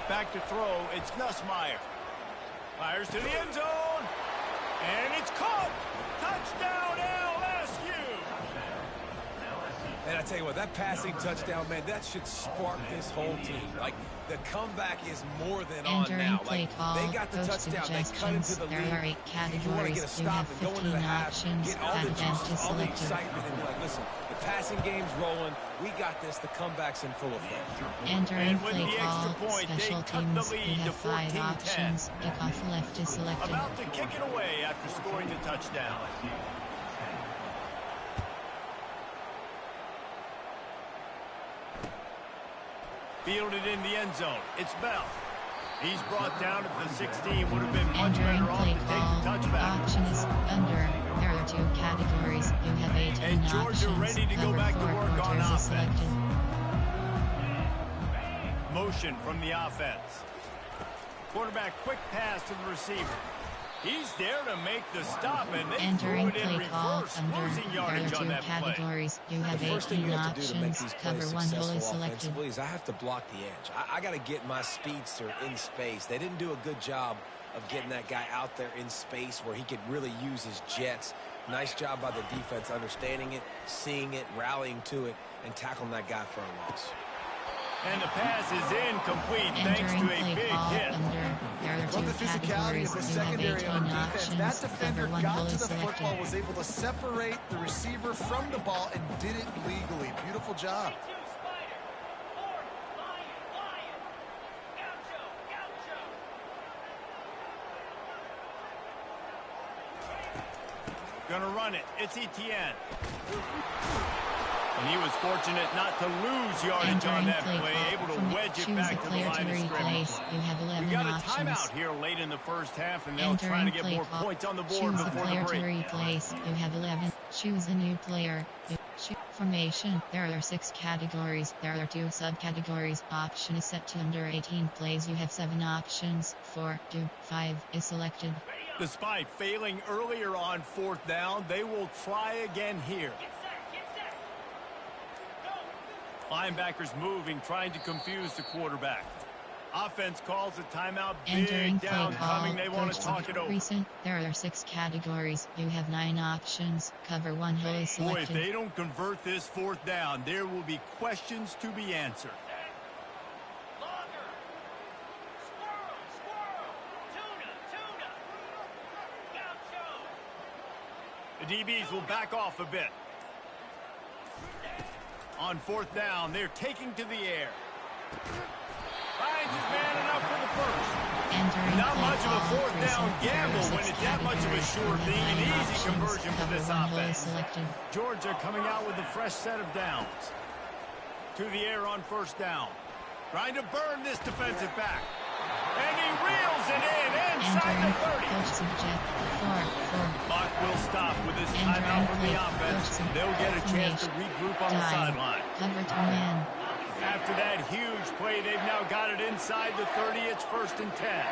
Back to throw, it's Nussmeier. Fires to the end zone. And it's caught. Touchdown, LSU. And I tell you what, that passing touchdown, man, that should spark this whole team. Like, the comeback is more than on now. Like, they got the touchdown, they cut into the lead. You want to get a stop and go into the half, get all the juices, all the excitement, and be like, listen, the passing game's rolling. We got this. The comeback's in full effect. Entering play call, special teams, you have 5 options. Kickoff left is selected. About to kick it away after scoring the touchdown. Fielded in the end zone. It's Bell. He's brought down at the 16. Would have been much better off to take the touchback. Option is under. There are 2 categories. You have 18 and Georgia options. ready to go back to work on offense. Motion from the offense. Quarterback quick pass to the receiver. He's there to make the stop, and they entering threw it in play call reverse, under. losing There yardage are 2 on that categories. play. You have The first thing 18 you have to do to make options. these plays Cover 1 hole is successful selected. offensively is I have to block the edge. I got to get my speedster in space. They didn't do a good job of getting that guy out there in space where he could really use his jets. Nice job by the defense understanding it, seeing it, rallying to it, and tackling that guy for a loss. And the pass is incomplete thanks to a big hit. Love the physicality of the secondary on defense. That defender got to the football, was able to separate the receiver from the ball, and did it legally. Beautiful job. Gonna run it. It's Etienne. And he was fortunate not to lose yardage on that play, able to wedge it back to the line of scrimmage. We got a timeout here late in the first half, and they'll try to get more points on the board before the break. To replace. You have 11. Choose a new player. Formation. There are 6 categories. There are 2 subcategories. Option is set to under 18 plays. You have 7 options. 4, 2, 5 is selected. Despite failing earlier on 4th down, they will try again here. Linebackers moving, trying to confuse the quarterback. Offense calls a timeout. Big down coming. They want to talk it over. There are 6 categories. You have 9 options. Cover 1 whole is selected. Boy, if they don't convert this 4th down, there will be questions to be answered. The DBs will back off a bit. On 4th down, they're taking to the air. Finds his man enough for the first. Not much of a 4th down gamble when it's that much of a sure thing. An easy conversion for this offense. Georgia coming out with a fresh set of downs. To the air on 1st down. Trying to burn this defensive back. And he reels it in inside the 30. Clock will stop with this timeout from the offense. They'll get a chance to regroup on the sideline. After that huge play, they've now got it inside the 30. It's 1st and 10.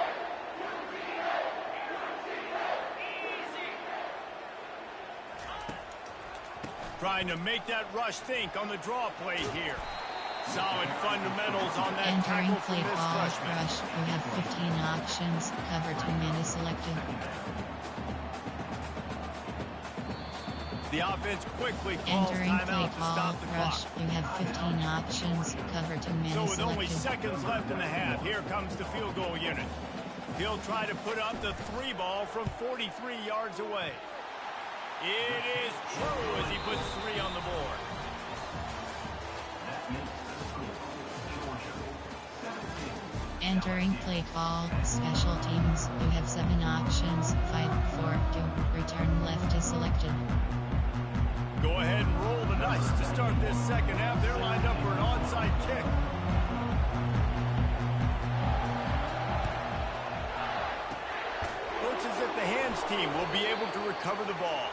Trying to make that rush think on the draw play here. Solid fundamentals on that tackle from this freshman. Rush. You have 15 options. Cover 2 men is selected. The offense quickly calls timeout to stop the clock. You have 15 options. Cover 2 men is selected. So with only seconds left in the half, here comes the field goal unit. He'll try to put up the 3 ball from 43 yards away. It is true as he puts 3 on the board. Entering play call, special teams. You have 7 options. 5, 4, 2. Return left is selected. Go ahead and roll the dice to start this second half. They're lined up for an onside kick. Looks as if the hands team will be able to recover the ball.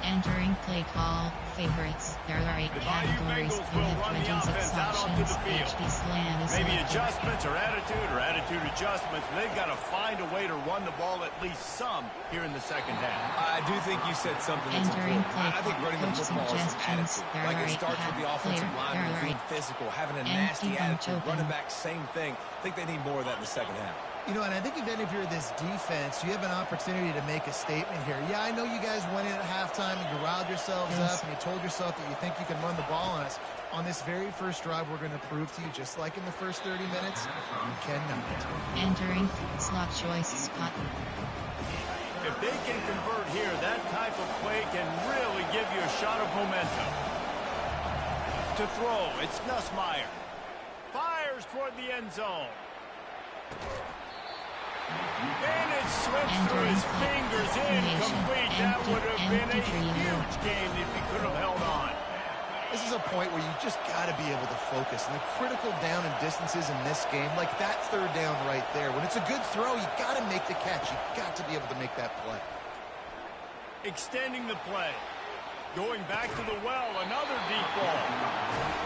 Entering play call, favorites. There are 8 categories. You have 26 options. HB slant is maybe selected. adjustments or attitude adjustments. They've got to find a way to run the ball at least some here in the second half. I do think you said something that's important. I think running the football is an attitude. Like it starts with the offensive line being physical, having a nasty attitude. Running back, same thing. I think they need more of that in the second half. You know, and I think then if you're this defense, you have an opportunity to make a statement here. Yeah, I know you guys went in at halftime and you riled yourselves up and you told yourself that you think you can run the ball on us. On this very first drive, we're going to prove to you, just like in the first 30 minutes, you cannot. Entering slot choice spot. If they can convert here, that type of play can really give you a shot of momentum. To throw, it's Nussmeier. Fires toward the end zone. And it slips through his fingers, incomplete. That would have been a huge game if he could have held on. This is a point where you just got to be able to focus. And the critical down and distances in this game, like that 3rd down right there, when it's a good throw, you got to make the catch. You got to be able to make that play. Extending the play. Going back to the well, another deep ball.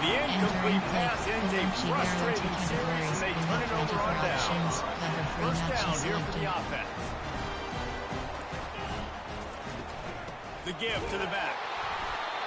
The incomplete pass ends a frustrating series, and they turn it over on downs. 1st down here for the offense. The give to the back.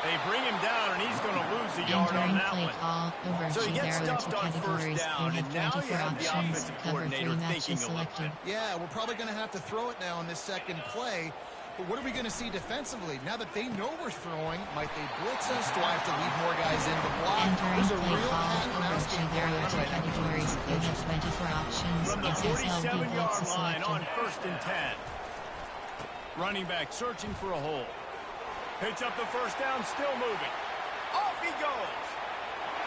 They bring him down, and he's going to lose a yard on that play one. Call, So he gets there are stuffed two on first categories. down, You and have now 24 you have the options. offensive Cover coordinator 3 thinking matches a little selected. bit. Yeah, we're probably going to have to throw it now in this second play. But what are we going to see defensively? Now that they know we're throwing, might they blitz us? Do I have to leave more guys in the block? Entering There's a play real call, cat and mouse game there going are on two right now. categories. You have 24 options. From the SSLB 47-yard blitz line selected. on 1st and 10. Running back searching for a hole. Picks up the first down, still moving. Off he goes.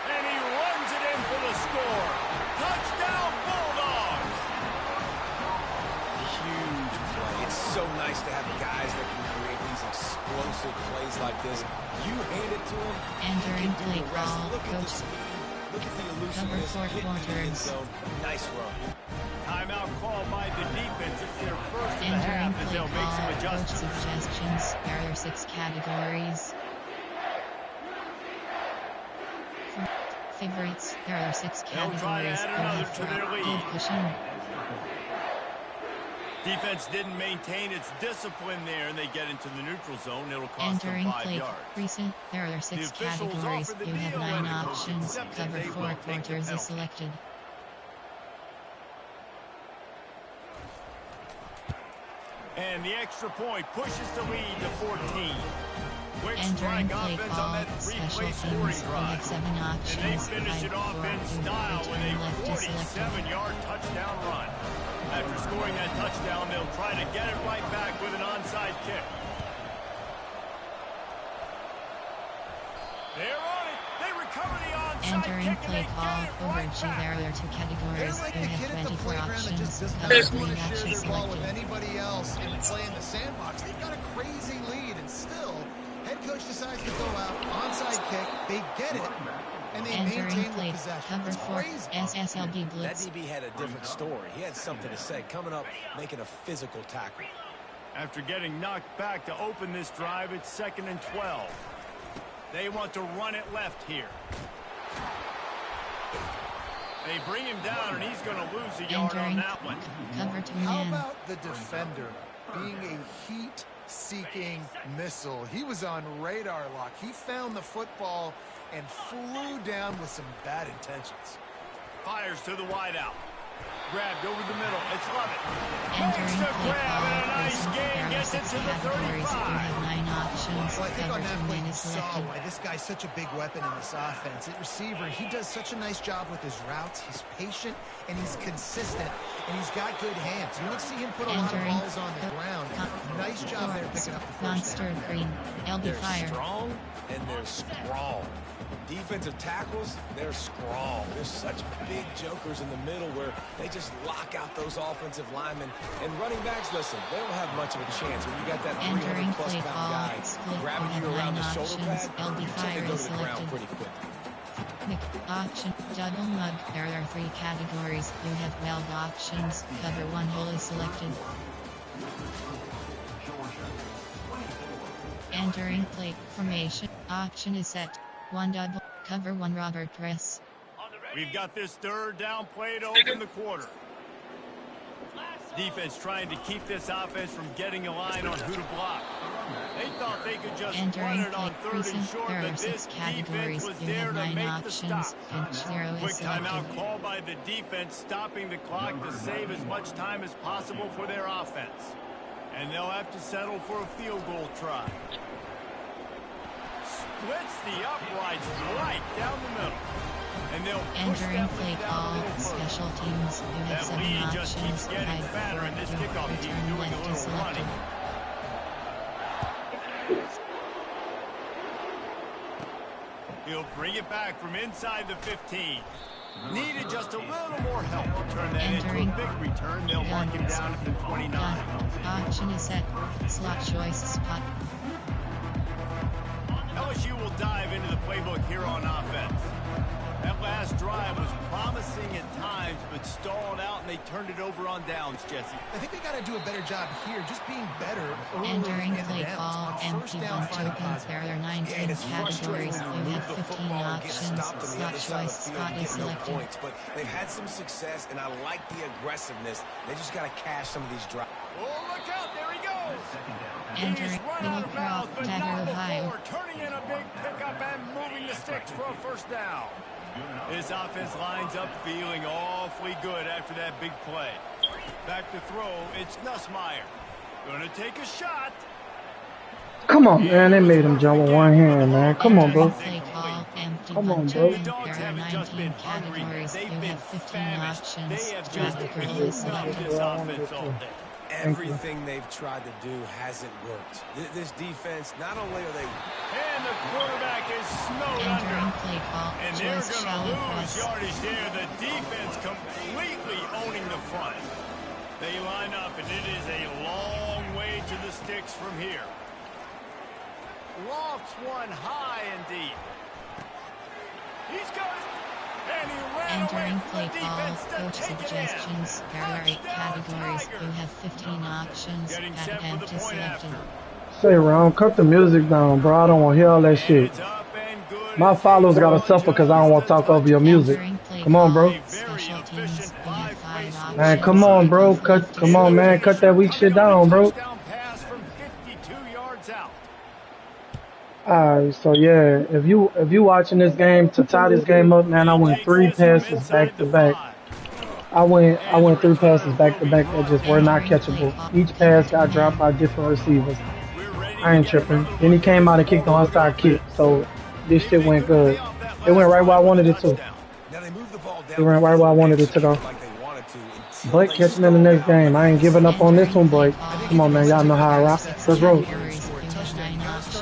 And he runs it in for the score. Touchdown, Bulldogs! Huge play. It's so nice to have guys that can create these explosive plays like this. You hand it to him, Entering he can do play the rest. call, Look at the coach. speed. Look at the Cover elusiveness. 4 Getting to the end quarters. zone. Nice run. Timeout called by the defense. It's their first of the Entering half as play they'll make some call, coach adjustments. suggestions. There are 6 categories. Favorites. There are 6 They'll try to categories. add You another have to their four. lead. Cushion. Defense didn't maintain its discipline there, and they get into the neutral zone. It'll cost them Entering 5 play yards. recent. There are 6 The officials categories. offer the You have deal, 9 and the coach options. accepted. Cover They 4 will take the quarters is penalty. selected. And the extra point pushes the lead to 14. Quick Entering strike play offense on call, that special three-play teams. scoring You drive. have 7 And options. they finish it off in style with a left is selected. 47-yard touchdown run. After scoring that touchdown, they'll try to get it right back with an onside kick. They're on it. They recover the onside Entering kick, and play they call, get it over right G. back. There are 2 categories. They're like You a kid have at the 24 playground that options. just does Cover not 3 want to share matches their ball with selected. anybody else and play in the sandbox. They've got a crazy lead, and still, head coach decides to go out, onside kick, they get it, and they Entering maintain play, the possession. cover It's 4, crazy. SSLB That blitz. DB had a different story. He had something to say. Coming up, making a physical tackle. After getting knocked back to open this drive, it's 2nd and 12. They want to run it left here. They bring him down, and he's going to lose a yard on Entering that one. cover 2 How man. about the defender being a heat-seeking missile? He was on radar lock. He found the football and flew down with some bad intentions. Fires to the wideout. Grabbed over the middle. It's Lovett. Entering Makes the play grab, and a call, nice recent. gain. There are Gets it 6 to the categories. You 35. have 9 options. Well, I think Cover on that 2 play man you is saw selected. why this guy's such a big weapon in this offense. At receiver, he does such a nice job with his routes. He's patient, and he's consistent, and he's got good hands. You don't see him put a lot of Entering balls on the ground. Nice job there picking up the first Monster down. green. LB They're fire. strong, and they're strong. Defensive tackles, they're strong. There's such big jokers in the middle where they just lock out those offensive linemen. And running backs, listen, they don't have much of a chance when you got that Entering 300-plus play pound call, guy split. grabbing You you have around 9 the shoulder options. pad. LB You tend fire to go is to the ground selected. pretty quick. Auction, double mug. There are 3 categories. You have 12 options. Cover 1 hole is selected. Entering play formation. Auction is set. 1 double. Cover 1 Robert Dress. We've got this 3rd down play to open the quarter. Defense trying to keep this offense from getting a line on who to block. They thought they could just run Entering it on play 3rd and recent. short, There are but 6 this categories. defense was You there have to 9 make the options. stop. And 0 is Quick selected. timeout called by the defense, stopping the clock to save as much time as possible for their offense. And they'll have to settle for a field goal try. Splits the uprights right down the middle. And they'll push Entering that play one down a call, little further. special teams. You have That 7 lead just keeps options. getting Right fatter, and this for kickoff team return doing a left is little selected. running. He'll bring it back from inside the 15. Needed just a little more help to turn that Entering. into a big return. They'll mark him down at the 29. Done. Auction is set. Slot choice spot. LSU will dive into the playbook here on offense. That last drive was promising at times, but stalled out, and they turned it over on downs, Jesse. I think they got to do a better job here, just being better. Entering play call, empty one tokens. There are 19 categories. You have 15 options. Slot choice, slot is selected. Points, but they've had some success, and I like the aggressiveness. They just got to cash some of these drives. Oh, look out, there he goes. Entering Little Croft, Dever, Ohio. Turning in a big pickup and moving the sticks for a first down. This offense lines up feeling awfully good after that big play. Back to throw, it's Nussmeier. Gonna take a shot. Come on, man. They made him jump with one hand, man. Come on, bro. Play call, empty Come one on, bro. token. There are 19 categories. You have 15 options. Draft the girl is selected. This offense all day. Everything they've tried to do hasn't worked. This defense, not only are they... And the quarterback is snowed Entering under. play call, And they're choice going to shallow lose press. yardage there. The defense completely owning the front. They line up, and it is a long way to the sticks from here. Lofts one high and deep. He's got it. And he ran Entering away from play the call, defense to coach take it in. suggestions. There are 8 categories. You have 15 options. Getting Add set for the empty point selected. after. Say, Ron, cut the music down, bro. I don't want to hear all that shit. It's up and good. My followers gotta suffer because I don't want to talk over your music. Entering play Come on, bro. call, special teams. You have 5 options. Man, come on, bro. Come on, man. Cut that weak shit down, bro. Touchdown pass from 52 yards out. Alright, so yeah, if you watching this game to tie this game up, man, I went 3 passes back to back. I went 3 passes back to back that just were not catchable. Each pass got dropped by different receivers. I ain't tripping. Then he came out and kicked the onside kick, so this shit went good. It went right where I wanted it to. Now they move the ball down. It went right where I wanted it to go. Like they wanted to until Blake they catching in the next game. I ain't giving up on this one, Blake. Come on, man. Y'all know how I rock. Let's roll.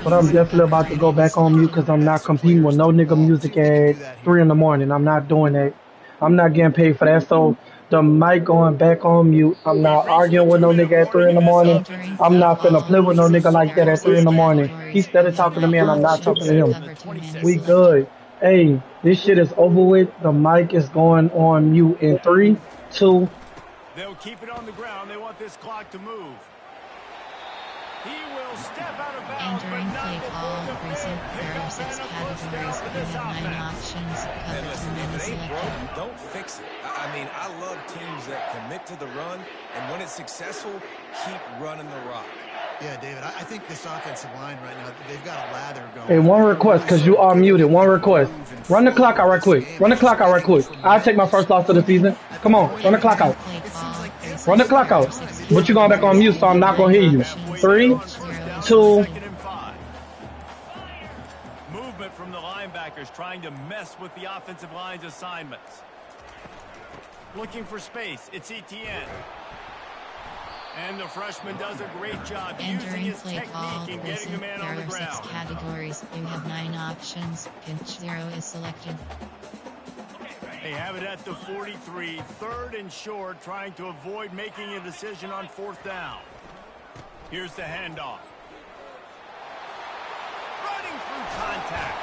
But I'm definitely about to go back on mute because I'm not competing with no nigga music at 3 in the morning. I'm not doing that. I'm not getting paid for that. So the mic going back on mute. I'm not arguing with no nigga at 3 in the morning. I'm not finna play with no nigga like that at 3 in the morning. He's steady talking to me and I'm not talking to him. We good. Hey, this shit is over with. The mic is going on mute in 3, 2. They'll keep it on the ground. They want this clock to move. He will step out of bounds, but Entering not play before call, the big recent. There are pickup 6 and a first down categories. for You this have 9 offense. options. And Cover listen, 2 if minutes it ain't selected. broke, don't fix it. I mean, I love teams that commit to the run, and when it's successful, keep running the rock. Yeah, David, I think this offensive line right now, they've got a lather going. Hey, one request, because you are muted. One request. Run the clock out right quick. Run the clock out right quick. I'll take my first loss of the season. Come on, run the clock out. Play call, Run the clock out. But you're going back on mute, so I'm not going to hear you. 3, 2. Second and 5. Movement from the linebackers trying to mess with the offensive line's assignments. Looking for space. It's Etienne. And the freshman does a great job using Entering his play call, technique and getting the recent. man There on the are 6 ground. categories. You have 9 options. Pinch 0 is selected. They have it at the 43, 3rd and short, trying to avoid making a decision on 4th down. Here's the handoff. Running through contact.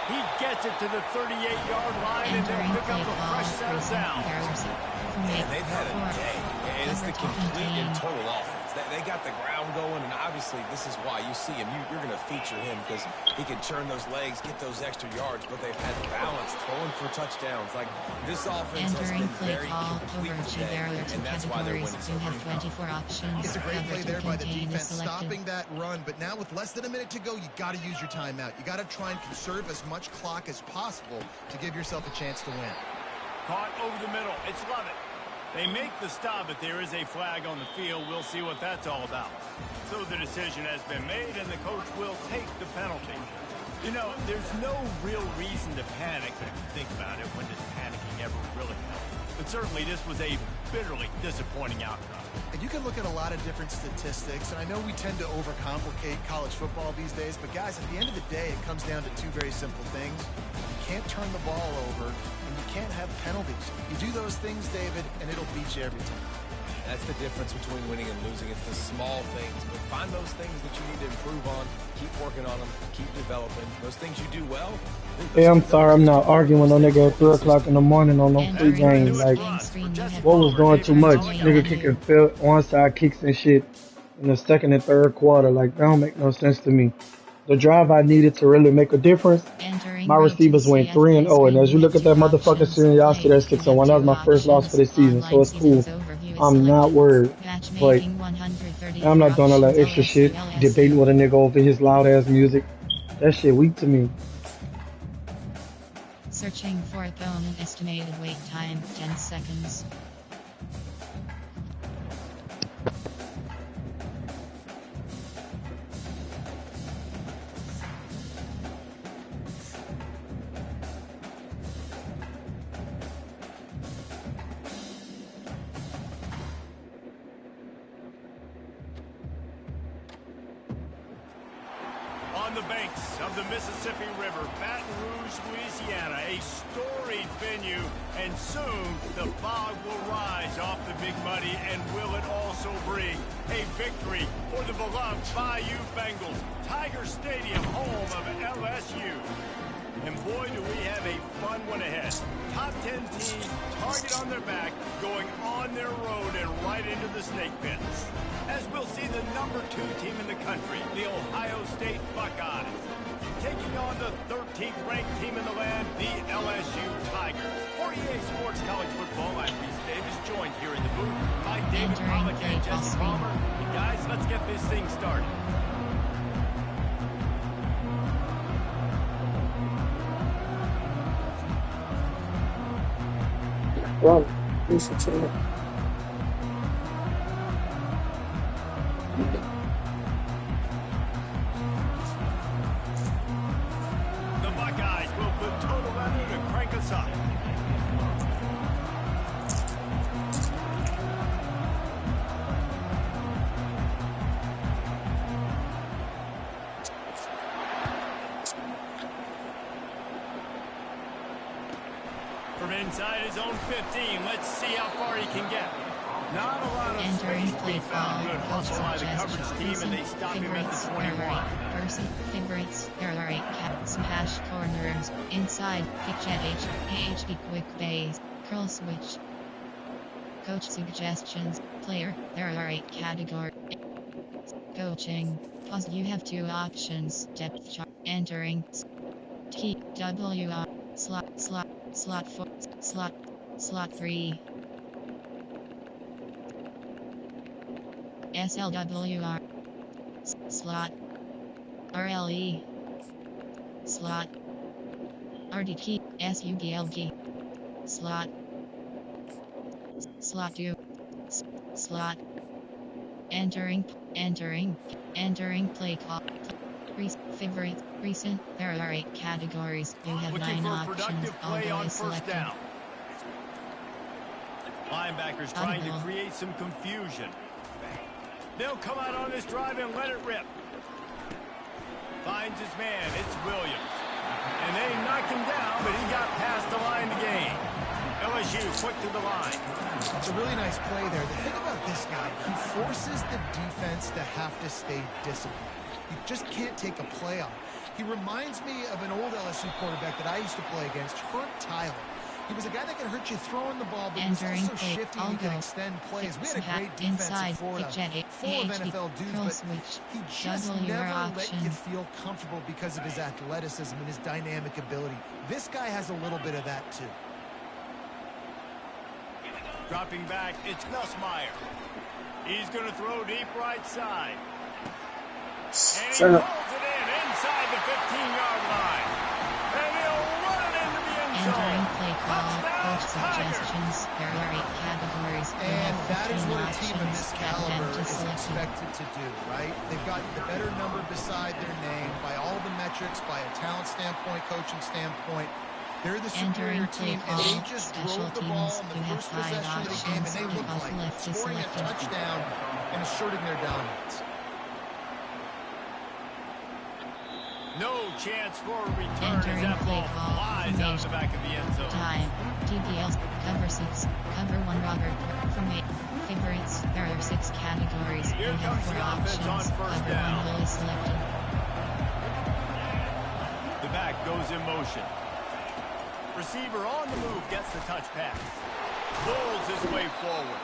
He gets it to the 38-yard line, and Entering they'll pick play up a call, fresh set of recent. downs. There are And they've had a 4. day, and it's the Cover 2 complete and contained. total offense. They got the ground going, and obviously this is why you see him. You're going to feature him because he can churn those legs, get those extra yards, but they've had balance, throwing for touchdowns. Like, this offense has Entering been play very call, complete overachieve. today, There are 2 and that's why they're categories. winning so You have many. 24 options. It's a great Cover play 2 there by the contained is defense, selected. stopping that run. But now with less than a minute to go, you got to use your timeout. You got to try and conserve as much clock as possible to give yourself a chance to win. Caught over the middle. It's Lovett. They make the stop, but there is a flag on the field. We'll see what that's all about. So the decision has been made, and the coach will take the penalty. You know, there's no real reason to panic, but if you think about it, when does panicking ever really help? But certainly this was a bitterly disappointing outcome. And you can look at a lot of different statistics, and I know we tend to overcomplicate college football these days, but guys, at the end of the day, it comes down to 2 very simple things. You can't turn the ball over, and you can't have penalties. You do those things, David, and it'll beat you every time. That's the difference between winning and losing. It's the small things, but find those things that you need to improve on. Keep working on them. Keep developing. Those things you do well. Hey, I'm sorry, I'm not arguing with no nigga at 3 o'clock in the morning on no free game. Like, what was doing too much? Nigga kicking onside kicks and shit in the second and third quarter. Like, that don't make no sense to me. The drive I needed to really make a difference, my receivers went 3-0. And as you look at that motherfucking series, y'all see that 6-1. That was my first loss for the season, so it's cool. I'm not worried. But I'm not doing all that extra shit, debating with a nigga over his loud ass music. That shit weak to me. Searching for opponent, estimated wait time 10 seconds. On the banks of the Mississippi River, Baton Rouge, Louisiana, a storied venue, and soon the fog will rise off the Big Muddy, and will it also bring a victory for the beloved Bayou Bengals, Tiger Stadium, home of LSU. And boy, do we have a fun one ahead. Top 10 teams, target on their back, going on their road and right into the snake pit. As we'll see the number 2 team in the country, the Ohio State Buckeyes, taking on the 13th ranked team in the land, the LSU Tigers. For EA Sports College Football, I'm Reese Davis, joined here in the booth by David Pollack and Jesse Palmer. And guys, let's get this thing started. Well, you should say it. The Buckeyes will put total revenue to crank us up. From inside his own 15, let's see how far he can get. Not a lot of space to be found. Good hustle by the coverage team, and they stop him at the 21. Favorites, there are 8 cat smash corners, inside, pitch at AHD quick base, curl switch. Coach suggestions, player, there are 8 categories. Coaching, pause, you have 2 options, depth chart, entering, TWR, slot 4, slot 3. SLWR, slot, RLE, slot, RD key, SUDL key, slot, slot 2, slot, entering play call, favorite, recent, there are 8 categories, you have 9 options, although selected. Down. Linebackers trying to create some confusion. They'll come out on this drive and let it rip. Finds his man, it's Williams. And they knock him down, but he got past the line to gain. LSU quick to the line. It's a really nice play there. The thing about this guy, he forces the defense to have to stay disciplined. You just can't take a play on. He reminds me of an old LSU quarterback that I used to play against, Herb Tyler. He was a guy that could hurt you throwing the ball, but he was also shifty and he could extend plays. We had a great defense in Florida, full of NFL dudes, but he just never let you feel comfortable because of his athleticism and his dynamic ability. This guy has a little bit of that too. Dropping back, it's Nussmeier. He's going to throw deep right side. And he pulls it in inside the 15-yard line. And he'll run it into the end zone. Entering play call, coach suggestions, there are 8 categories. And that is what a team of this caliber is expected to do, right? They've got the better number beside their name by all the metrics, by a talent standpoint, coaching standpoint. They're the superior team, and they just drove the ball in the first possession of the game, and they looked like scoring a touchdown and asserting their dominance. No chance for a return as that ball flies out of the back of the end zone. Time, TPLs, cover 6, cover 1 Robert, from 8, Favorites. There are 6 categories. Here You have comes 4 the offense on options. first Cover down. 1 will is selected. The back goes in motion. Receiver on the move gets the touch pass. Pulls his way forward.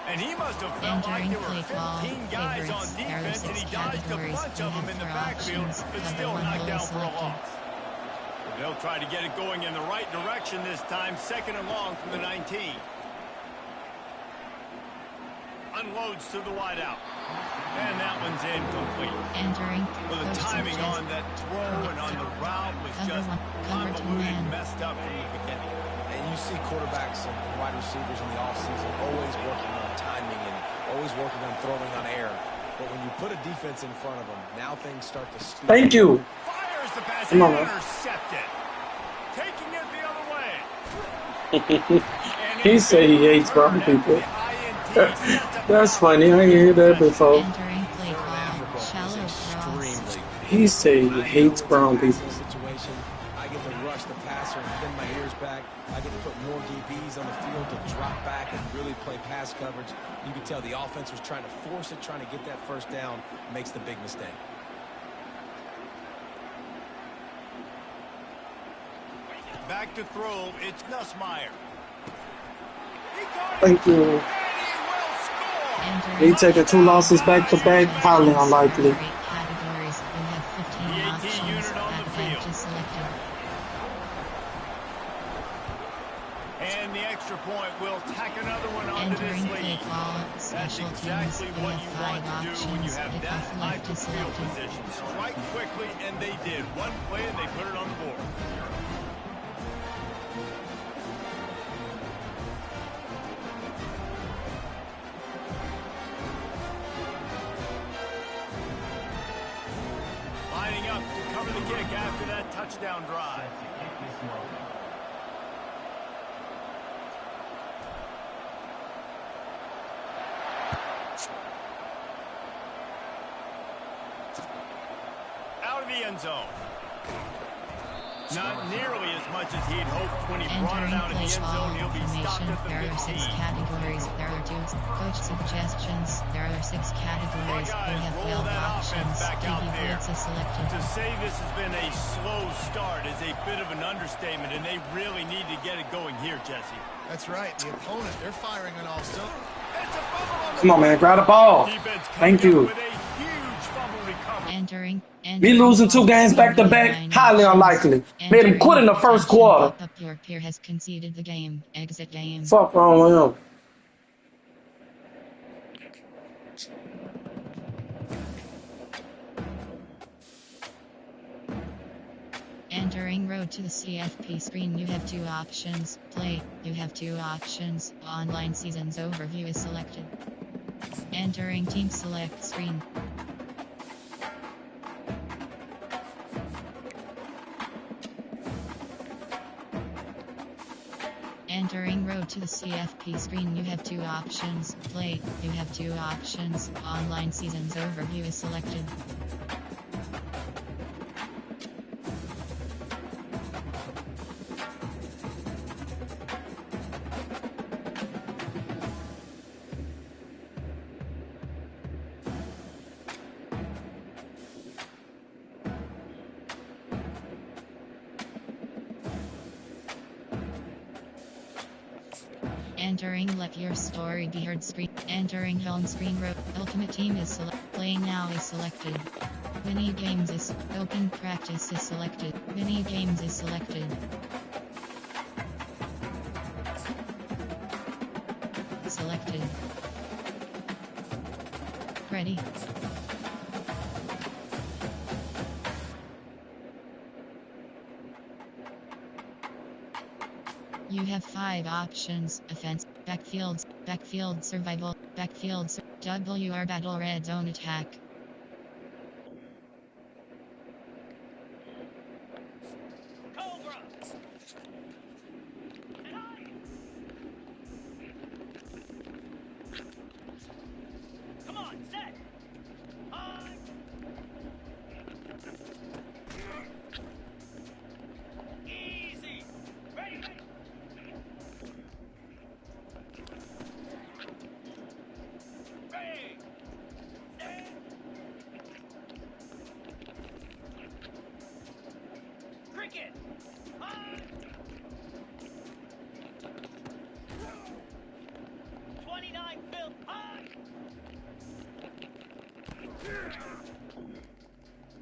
And he must have felt like Entering there were play call. 15 guys on Favorites. There are defense, and 6 he dodged a categories. bunch You of them have in the 4 backfield, options. but Cover still 1 knocked will down is for a selected. loss. They'll try to get it going in the right direction this time. 2nd and long from the 19. Unloads to the wideout. And that one's incomplete. Entering. Well, the Coach timing suggests on that throw and on the route was Cover just 1. Cover 2 convoluted and man. messed up from the beginning. And you see quarterbacks and wide receivers in the offseason always working on timing and always working on throwing on air. But when you put a defense in front of them, now things start to speed. Thank you. Fires the pass Come and on, man. intercepted. Taking it the other way. He say he hates brown people. That's funny. I hear that before. Entering play call. Shallow cross. He say he hates brown people. Situation, I get to rush the passer and pin my ears back. I get to put more DBs on the field to drop back and really play pass coverage. You can tell the offense was trying to force it, trying to get that first down, makes the big mistake. Back to throw. It's Nussmeier. Thank you. He taking 2 losses back to back, highly unlikely. Categories. You have 15 The 18 options. unit on the Back edge field. is selected. And the extra point will tack another one onto this Entering play lead. call. That's Special exactly teams. You what have you 5 want to do when you options. have If that off type left of is field selected. position. Strike quickly, and they did. One play, and they put it on the board. Lining up to cover the kick after that touchdown drive. Out of the end zone. Not nearly as much as he'd hoped when he brought it Entering out of the play end call. zone. He'll be stopped Formation. at the There are 6 15. categories. There are 2 coach suggestions. There are 6 categories. You Buckeyes have roll 12 that options. offense back out DB there. blitz is selected. To say this has been a slow start is a bit of an understatement, and they really need to get it going here, Jesse. That's right. The opponent, they're firing on all cylinders. It's a fumble on the Come on, man. Grab the ball. defense Thank coming you. up with a huge fumble recovery. Entering. Me losing 2 games back to back, highly unlikely. Made him quit in the first quarter. Your peer has conceded the game. Exit game. Fuck wrong with him. Entering road to the CFP screen. You have 2 options. Play. You have 2 options. Online seasons overview is selected. Entering team select screen. Entering road to the CFP screen. You have 2 options. Play. You have 2 options. Online seasons overview is selected. Entering let your story be heard screen. Entering home screen road. Ultimate team is playing now is selected. Mini games is open practice is selected. Mini games is selected. Selected. Ready. You have 5 options: offense, backfield survival, WR battle red zone attack. Come on, set. Easy. Ready.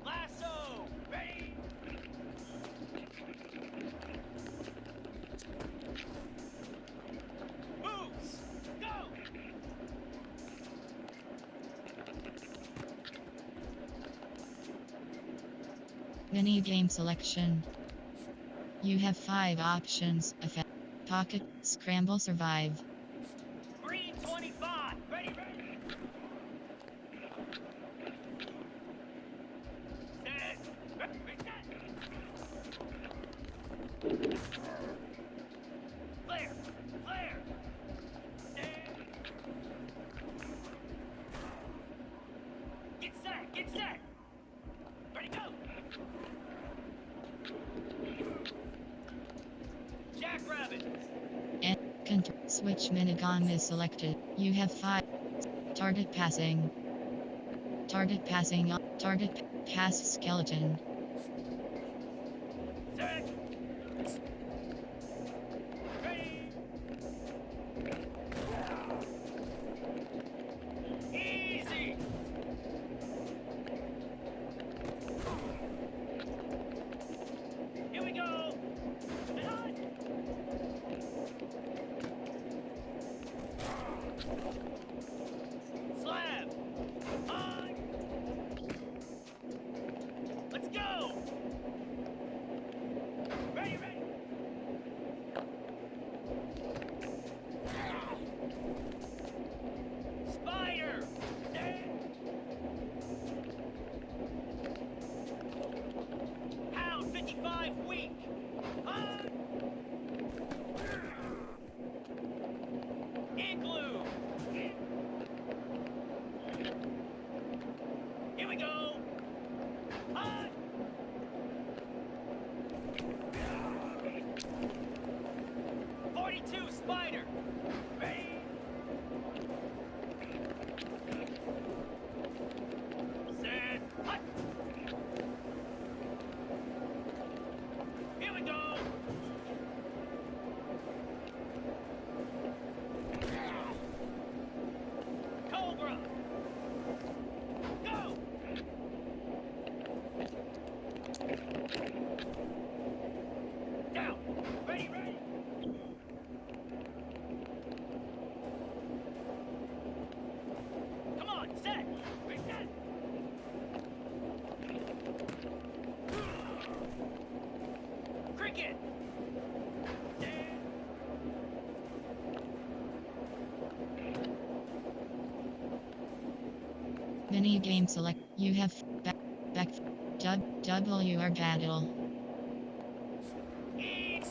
Lasso! Ready? Moves! Go! Mini game selection. You have 5 options: effect, pocket, scramble, survive. Green 25! Ready, ready! Set! Reset! Flare! Flare! Stand! Get set! Get set! Ready, go! Jackrabbit! And switch minigun is selected. You have 5. Target passing. Target passing. Target pass skeleton. Set! Ready! Easy! Here we go! And on! Slab! On! Let's go! Ready, ready! Spider! Stand! Pound 55 weak! On! Igloo! Here we go! On! 42 Spider! Ready? Set! Hut! Here we go! Cobra! Go! Down! Ready, ready! Come on, set! Reset! Cricket! Stand! Mini game select. You have back WR battle. Eat!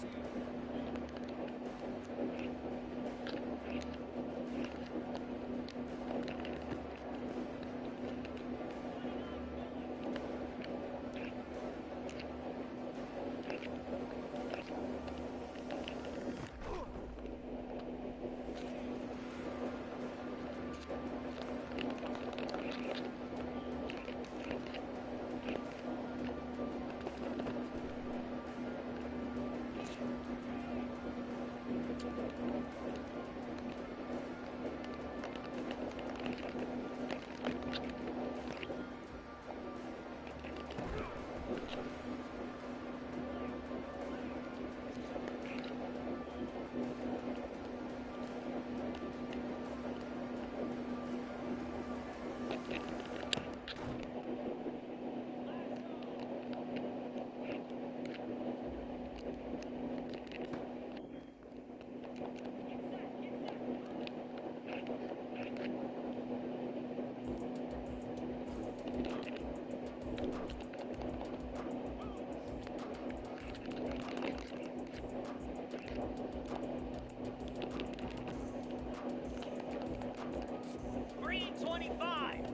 Green 25!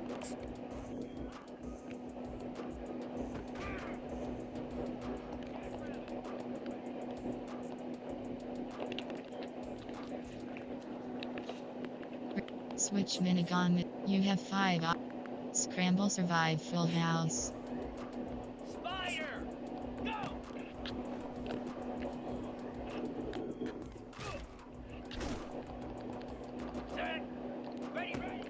Switch minigun. You have 5. Scramble, survive, full house. Spider! Go! Set! Ready, ready!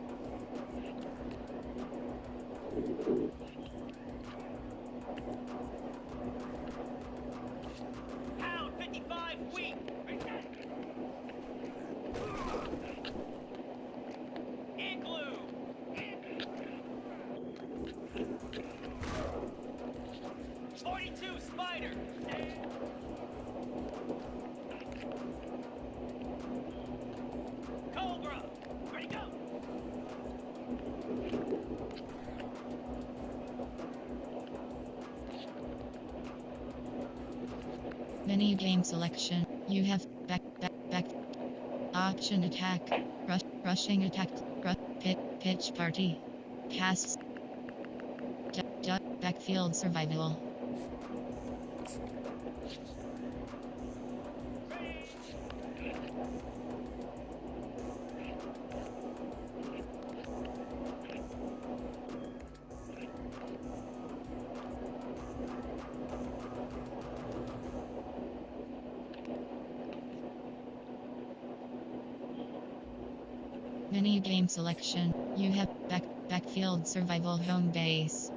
Pound 55 weak. Igloo. 42 Spider. Cobra. Ready, go. Menu game selection. You have back, option attack, rushing attack, pitch party, casts, backfield survival. Menu game selection. You have backfield survival home base.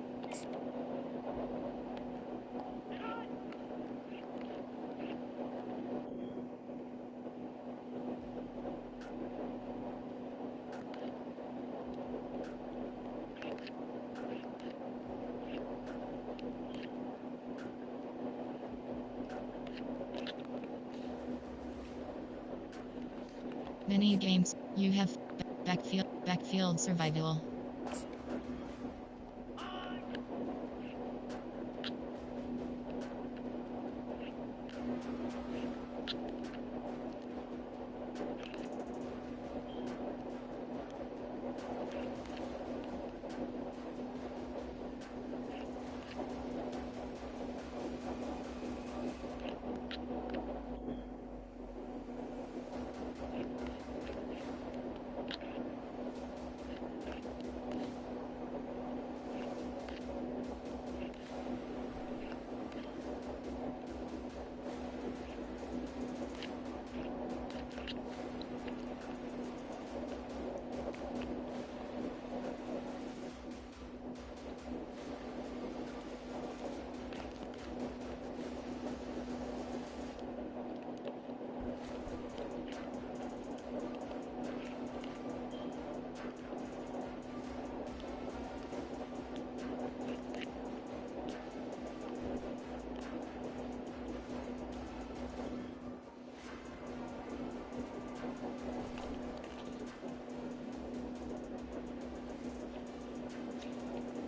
Menu games. You have backfield survival.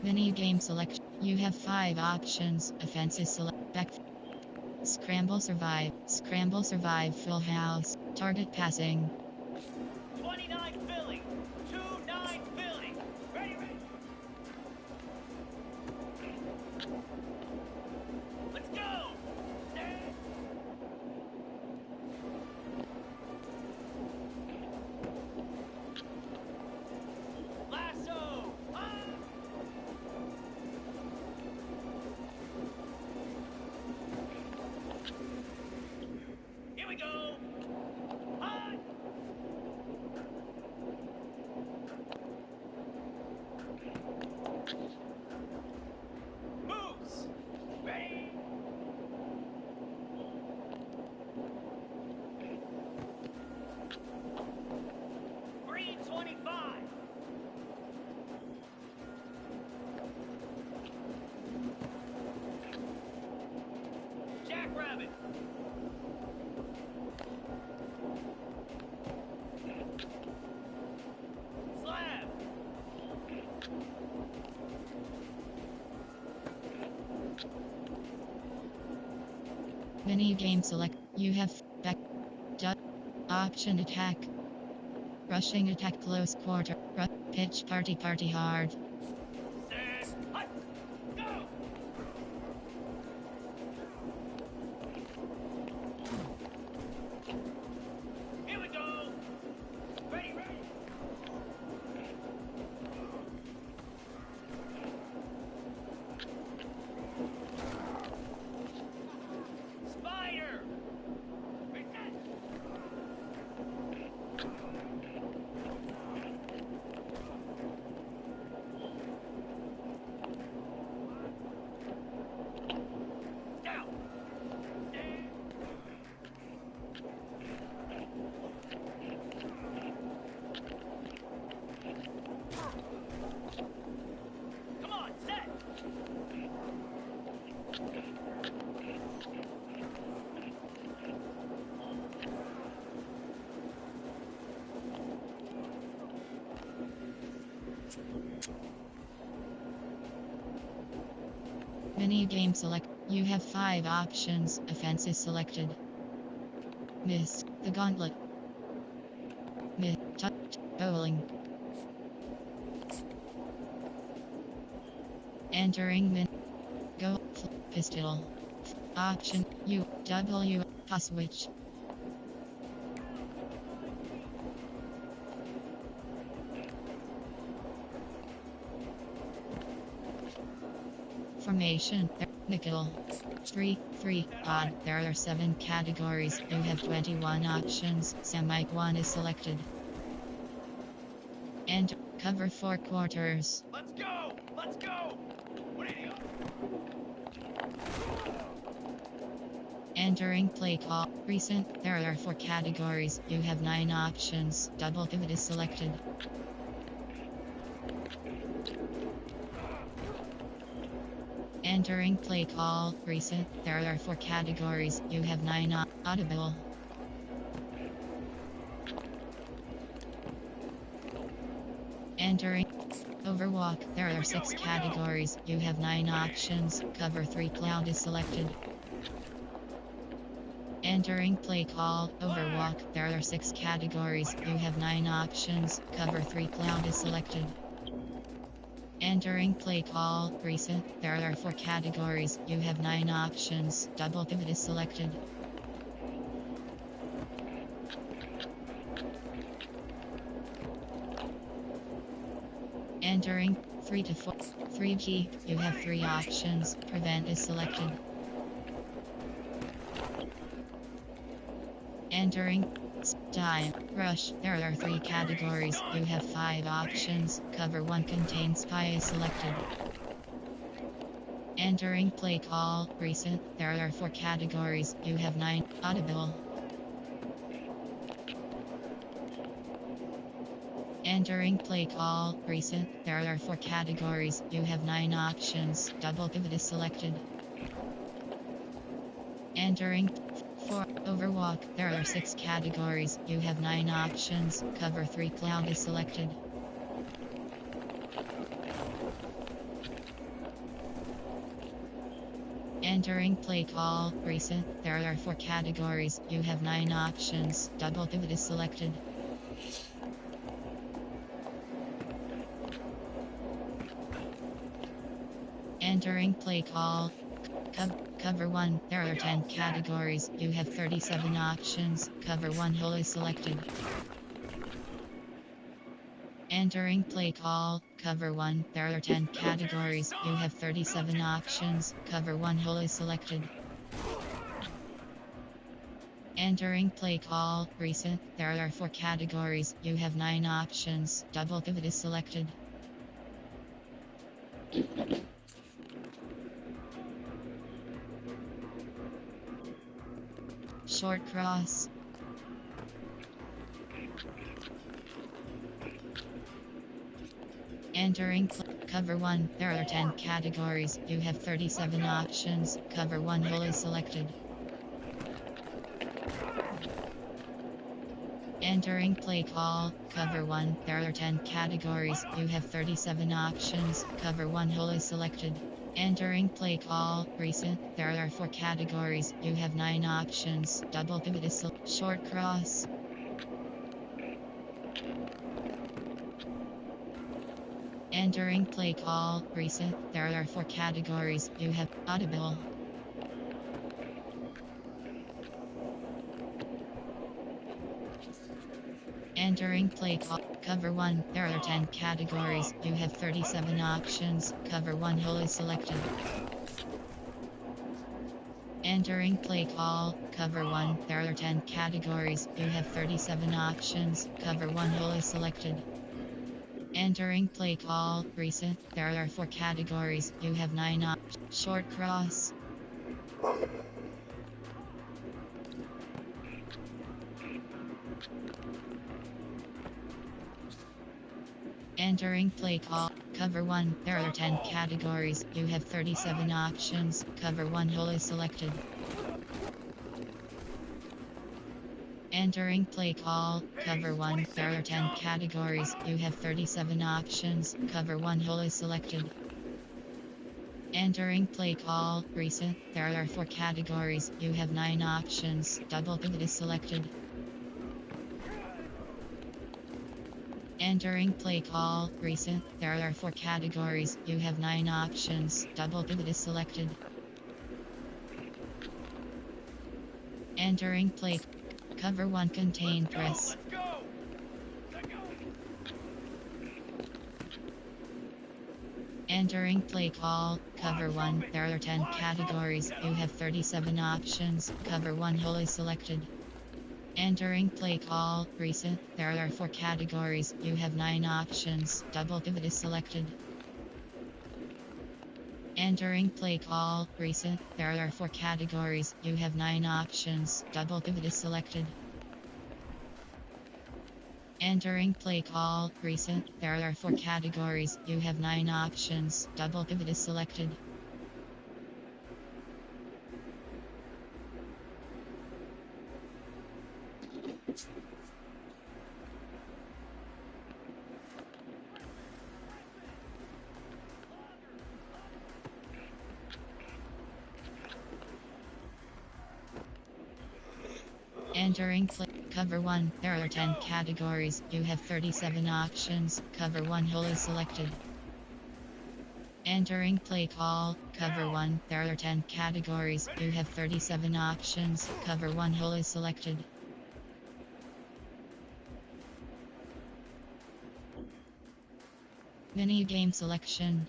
Menu game selection. You have 5 options. Offenses select back. Scramble survive full house. Target passing. 29 Philly. 2-9 Philly. Ready. Let's go. Lasso. Here we go. Hot. Moves. Ready. Green 25. Jackrabbit. Slab. Menu game select. You have option attack. Rushing attack close quarter. Pitch party hard. Set. Hot. Go. Here we go. Ready. Spider. Reset. Mini game select. You have 5 options. Offense is selected. Miss. The gauntlet. Miss. Touch. Bowling. Entering min. Go. Pistol. Option. U. W. Switch. Formation. Nickel. 3, 3, odd. There are 7 categories. You have 21 options. Semi 1 is selected. And cover 4 quarters. Let's go! Let's go! What are you? Entering play call. Recent. There are 4 categories. You have 9 options. Double pivot is selected. Entering play call. Recent. There are 4 categories. You have 9 audible. Entering overwalk. There are 6 categories. You have 9 options. Cover 3 cloud is selected. Entering play call. Overwalk. There are 6 categories. You have 9 options. Cover 3 cloud is selected. Entering play call. Recent. There are 4 categories. You have 9 options. Double pivot is selected. Entering 3 to 4. 3G. You have 3 options. Prevent is selected. Entering time. Rush. There are 3 categories. You have 5 options. Cover 1 contains spy is selected. Entering play call. Recent. There are 4 categories. You have 9. Audible. Entering play call. Recent. There are 4 categories. You have 9 options. Double pivot is selected. Entering 4. Overwalk. There are 6 categories. You have 9 options. Cover 3 cloud is selected. Entering play call. Recent. There are 4 categories. You have 9 options. Double pivot is selected. Entering play call. Cover 1. There are 10 categories. You have 37 options. Cover 1 hole is selected. Entering play call. Cover 1. There are 10 categories. You have 37 options. Cover 1 hole is selected. Entering play call. Recent. There are 4 categories. You have 9 options. Double pivot is selected. Short cross. Entering cover 1. There are 10 categories. You have 37 options. Cover 1 hole is selected. Entering play call. Cover 1. There are 10 categories. You have 37 options. Cover 1 hole is selected. Entering play call. Recent. There are 4 categories. You have 9 options. Double pivot is short cross. Entering play call. Recent. There are 4 categories. You have audible. Entering play call. Cover 1. There are 10 categories. You have 37 options. Cover 1 hole is selected. Entering play call. Cover 1. There are 10 categories. You have 37 options. Cover 1 hole is selected. Entering play call. Recent. There are 4 categories. You have 9 options. Short cross. Entering play call. Cover 1. There are 10 categories. You have 37 options. Cover 1 hole is selected. Entering play call. Cover 1. There are 10 categories. You have 37 options. Cover 1 hole is selected. Entering play call, recent, there are 4 categories, you have 9 options, double pivot is selected. Entering play call, recent, there are 4 categories, you have 9 options, double pivot is selected. Entering play, cover 1 contain press. Entering play call, cover 1, there are 10 categories, you have 37 options, cover 1 hole is selected. Entering play call, recent, there are 4 categories, you have 9 options, double pivot is selected. Entering play call, recent, there are 4 categories, you have 9 options, double pivot is selected. Entering play call, recent, there are 4 categories, you have 9 options, double pivot is selected. Entering play, cover 1, there are 10 categories, you have 37 options, cover 1 hole is selected. Entering play call, cover 1, there are 10 categories, you have 37 options, cover 1 hole is selected. Mini game selection.